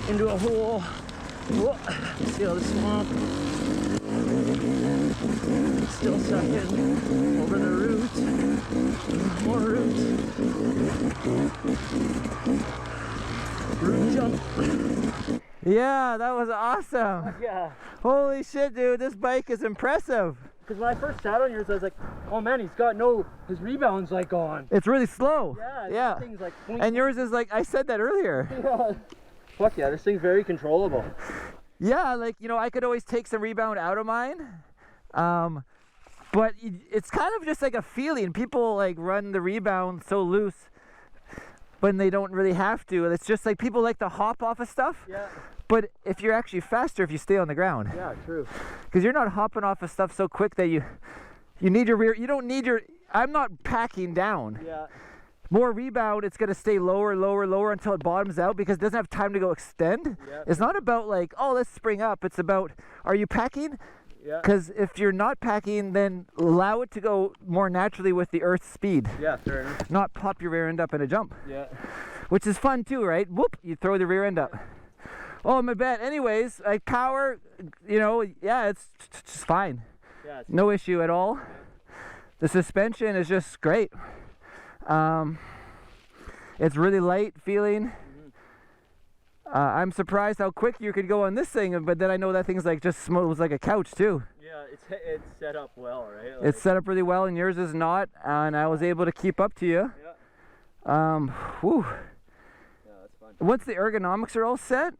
Into a hole. Whoa. See all the swamp. Still sucking. Over the roots. More roots. Root jump. Yeah, that was awesome. Yeah. Holy shit, dude, this bike is impressive. Because when I first sat on yours, I was like, oh man, his rebound's like gone. It's really slow. Yeah. This thing's like and yours is like, I said that earlier. Yeah. Fuck yeah, this thing's very controllable. Yeah, like, you know, I could always take some rebound out of mine. But it's kind of just like a feeling. People like run the rebound so loose when they don't really have to. It's just like people like to hop off of stuff. Yeah. But if you're actually faster if you stay on the ground. Yeah, true. Because you're not hopping off of stuff so quick that you need your rear. You don't need your. I'm not packing down. Yeah. More rebound, it's gonna stay lower until it bottoms out because it doesn't have time to go extend. Yeah. It's not about like, oh, let's spring up. It's about, are you packing? Yeah. Because if you're not packing, then allow it to go more naturally with the earth's speed. Yeah, fair enough. Not pop your rear end up in a jump. Yeah. Which is fun too, right? Whoop, you throw the rear end up. Oh, my bad. Anyways, like power, you know, yeah, it's just fine. Yeah, no issue at all. The suspension is just great. It's really light feeling. I'm surprised how quick you could go on this thing, but then I know that thing's like just smooth like a couch too. Yeah, it's set up well, right? It's set up really well, and yours is not, and I was able to keep up to you. Whew. Yeah, that's fun. Once the ergonomics are all set,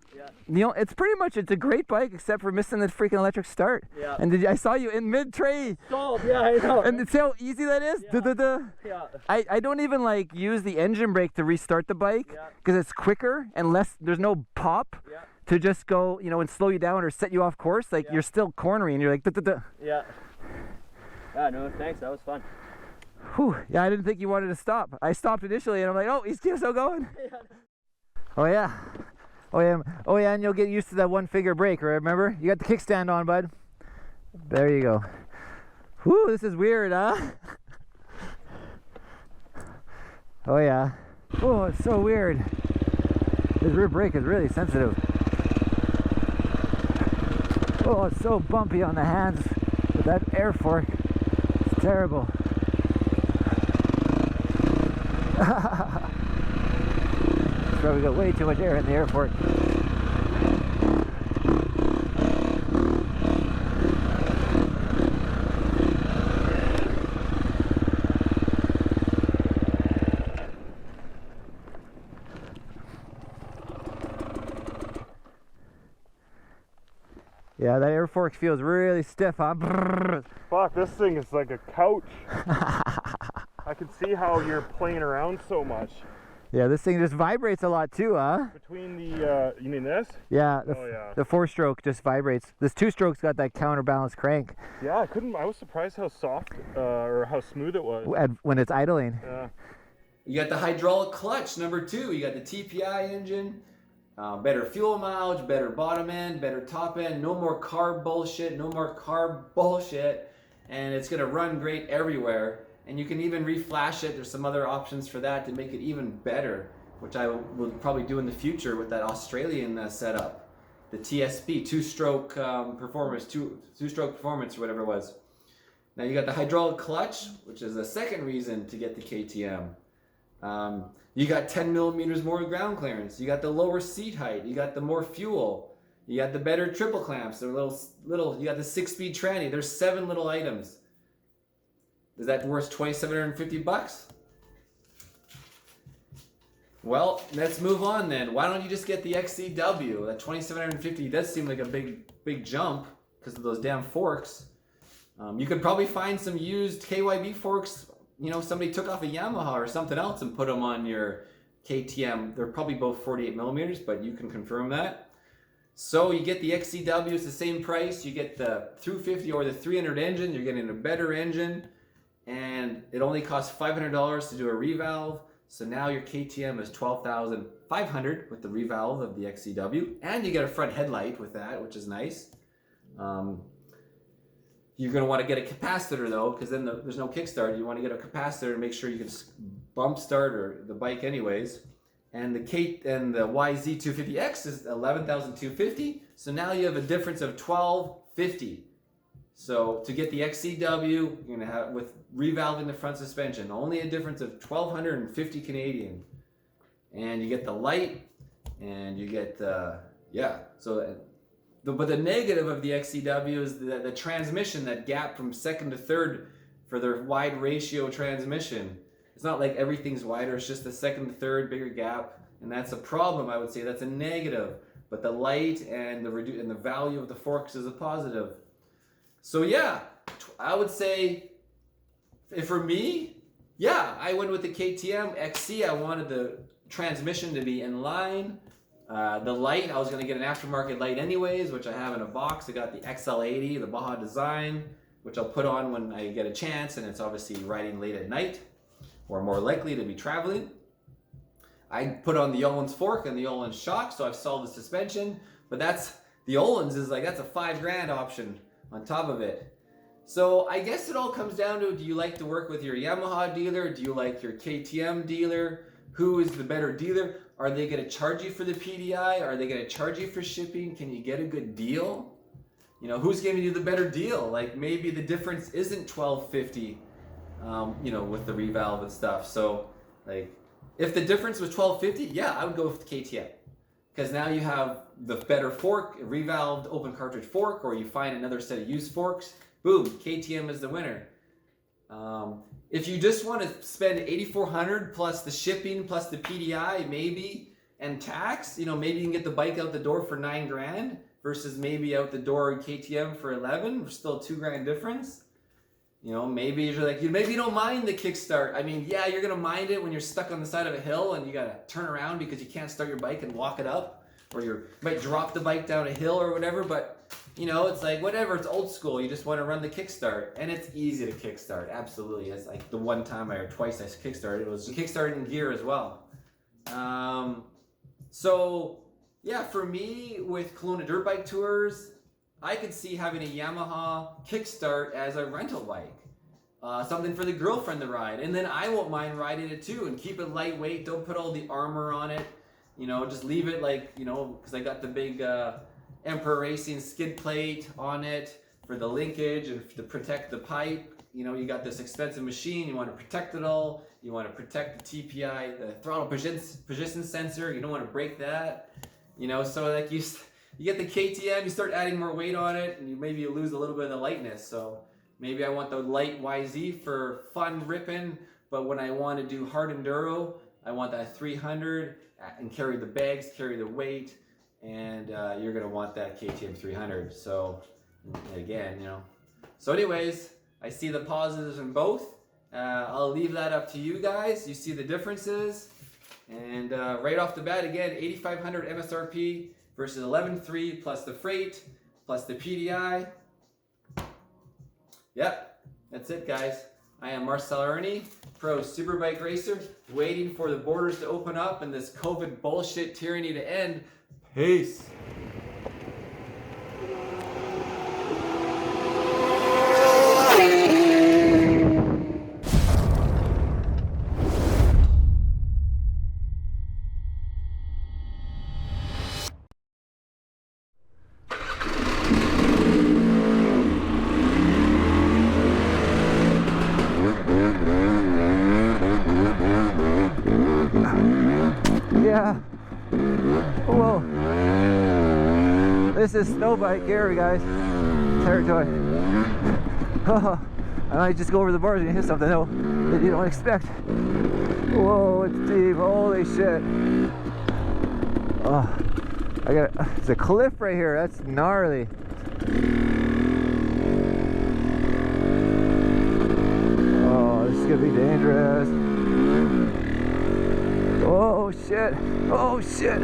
it's pretty much, it's a great bike except for missing the freaking electric start. Yeah. And I saw you in mid-tray. Stalled, yeah, I know. And see how easy that is? Yeah. I don't even like use the engine brake to restart the bike because it's quicker and less, there's no pop to just go, you know, and slow you down or set you off course. Like you're still cornering and you're like Yeah. Yeah, no, thanks, that was fun. Whew. Yeah, I didn't think you wanted to stop. I stopped initially and I'm like, oh, he's still going. Oh yeah. Oh yeah, and you'll get used to that one figure brake, right? Remember? You got the kickstand on, bud. There you go. Whew, this is weird, huh? Oh yeah. Oh, it's so weird. This rear brake is really sensitive. Oh, it's so bumpy on the hands with that air fork. It's terrible. Probably got way too much air in the air fork. Yeah, that air fork feels really stiff, huh? Fuck, this thing is like a couch. I can see how you're playing around so much. Yeah, this thing just vibrates a lot too, huh? Between the, you mean this? Yeah, yeah. The 4-stroke just vibrates. This 2-stroke's got that counterbalance crank. Yeah, I was surprised how soft or how smooth it was. When it's idling. Yeah. You got the hydraulic clutch, number 2. You got the TPI engine, better fuel mileage, better bottom end, better top end, no more carb bullshit, and it's gonna run great everywhere. And you can even reflash it. There's some other options for that to make it even better, which I will probably do in the future with that Australian setup, the TSP, two-stroke performance, or whatever it was. Now you got the hydraulic clutch, which is the second reason to get the KTM. You got 10 millimeters more ground clearance. You got the lower seat height. You got the more fuel. You got the better triple clamps. They're little. You got the 6-speed tranny. There's 7 little items. Is that worth $2,750? Well, let's move on then. Why don't you just get the XCW? That $2,750 does seem like a big jump because of those damn forks. You could probably find some used KYB forks. You know, somebody took off a Yamaha or something else and put them on your KTM. They're probably both 48 millimeters, but you can confirm that. So you get the XCW, it's the same price. You get the 250 or the 300 engine. You're getting a better engine. And it only costs $500 to do a revalve. So now your KTM is $12,500 with the revalve of the XCW, and you get a front headlight with that, which is nice. You're going to want to get a capacitor though, because then there's no kickstart. You want to get a capacitor to make sure you can bump start or the bike anyways. And the YZ250X is $11,250. So now you have a difference of $1,250. So to get the XCW, you're gonna have with revalving the front suspension, only a difference of 1,250 Canadian, and you get the light, and you get but the negative of the XCW is the transmission, that gap from second to third for their wide ratio transmission. It's not like everything's wider; it's just the second to third bigger gap, and that's a problem. I would say that's a negative. But the light and the value of the forks is a positive. So yeah, I would say, for me, yeah, I went with the KTM XC. I wanted the transmission to be in line. The light, I was going to get an aftermarket light anyways, which I have in a box. I got the XL80, the Baja design, which I'll put on when I get a chance, and it's obviously riding late at night, or more likely to be traveling. I put on the Öhlins fork and the Öhlins shock, so I've solved the suspension, but the Öhlins is like, that's a $5,000 option on top of it. So I guess it all comes down to, do you like to work with your Yamaha dealer? Do you like your KTM dealer? Who is the better dealer? Are they going to charge you for the PDI? Are they going to charge you for shipping? Can you get a good deal? You know, who's giving you the better deal? Like maybe the difference isn't $1,250, you know, with the revalve and stuff. So like if the difference was $1,250, yeah, I would go with the KTM. Because now you have the better fork, revalved open cartridge fork, or you find another set of used forks. boom, KTM is the winner. If you just want to spend $8,400 plus the shipping, plus the PDI, maybe, and tax, you know, maybe you can get the bike out the door for $9 grand versus maybe out the door in KTM for 11. Still $2 grand difference. You know, maybe you're like, maybe you don't mind the kickstart. I mean, yeah, you're gonna mind it when you're stuck on the side of a hill and you gotta turn around because you can't start your bike and walk it up, or you might drop the bike down a hill or whatever. But you know, it's like whatever. It's old school. You just want to run the kickstart, and it's easy to kickstart. Absolutely, it's like the one time or twice I kickstarted, it was kickstarting gear as well. So yeah, for me with Kelowna Dirt Bike Tours, I could see having a Yamaha kickstart as a rental bike. Something for the girlfriend to ride. And then I won't mind riding it too and keep it lightweight. Don't put all the armor on it. You know, just leave it like, you know, because I got the big Emperor Racing skid plate on it for the linkage and to protect the pipe. You know, you got this expensive machine. You want to protect it all. You want to protect the TPI, the throttle position sensor. You don't want to break that. You know, so like you get the KTM, you start adding more weight on it, and maybe you lose a little bit of the lightness. So maybe I want the light YZ for fun ripping, but when I want to do hard enduro, I want that 300 and carry the bags, carry the weight, and you're gonna want that KTM 300. So again, you know. So anyways, I see the positives in both. I'll leave that up to you guys. You see the differences, and right off the bat, again, 8,500 MSRP. Versus 11.3 plus the freight, plus the PDI. Yep, that's it guys. I am Marcel Irnie, pro superbike racer, waiting for the borders to open up and this COVID bullshit tyranny to end. Peace. Yeah. Whoa. This is snow bike area, guys. Territory. I might just go over the bars and hit something though that you don't expect. Whoa, it's deep. Holy shit. Oh, it's a cliff right here. That's gnarly. Oh, this is gonna be dangerous. Oh shit. Oh shit.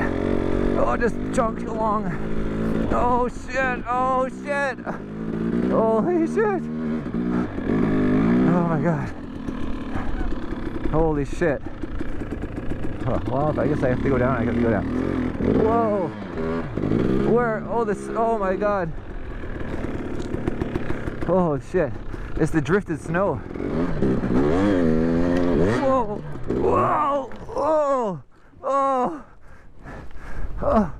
Oh, just chunked along. Oh shit. Oh shit. Holy shit. Oh my god. Holy shit. Oh, well, I guess I have to go down. I have to go down. Whoa. Where? Oh, this. Oh my god. Oh shit. It's the drifted snow. Whoa. Whoa. Oh. Oh. Oh.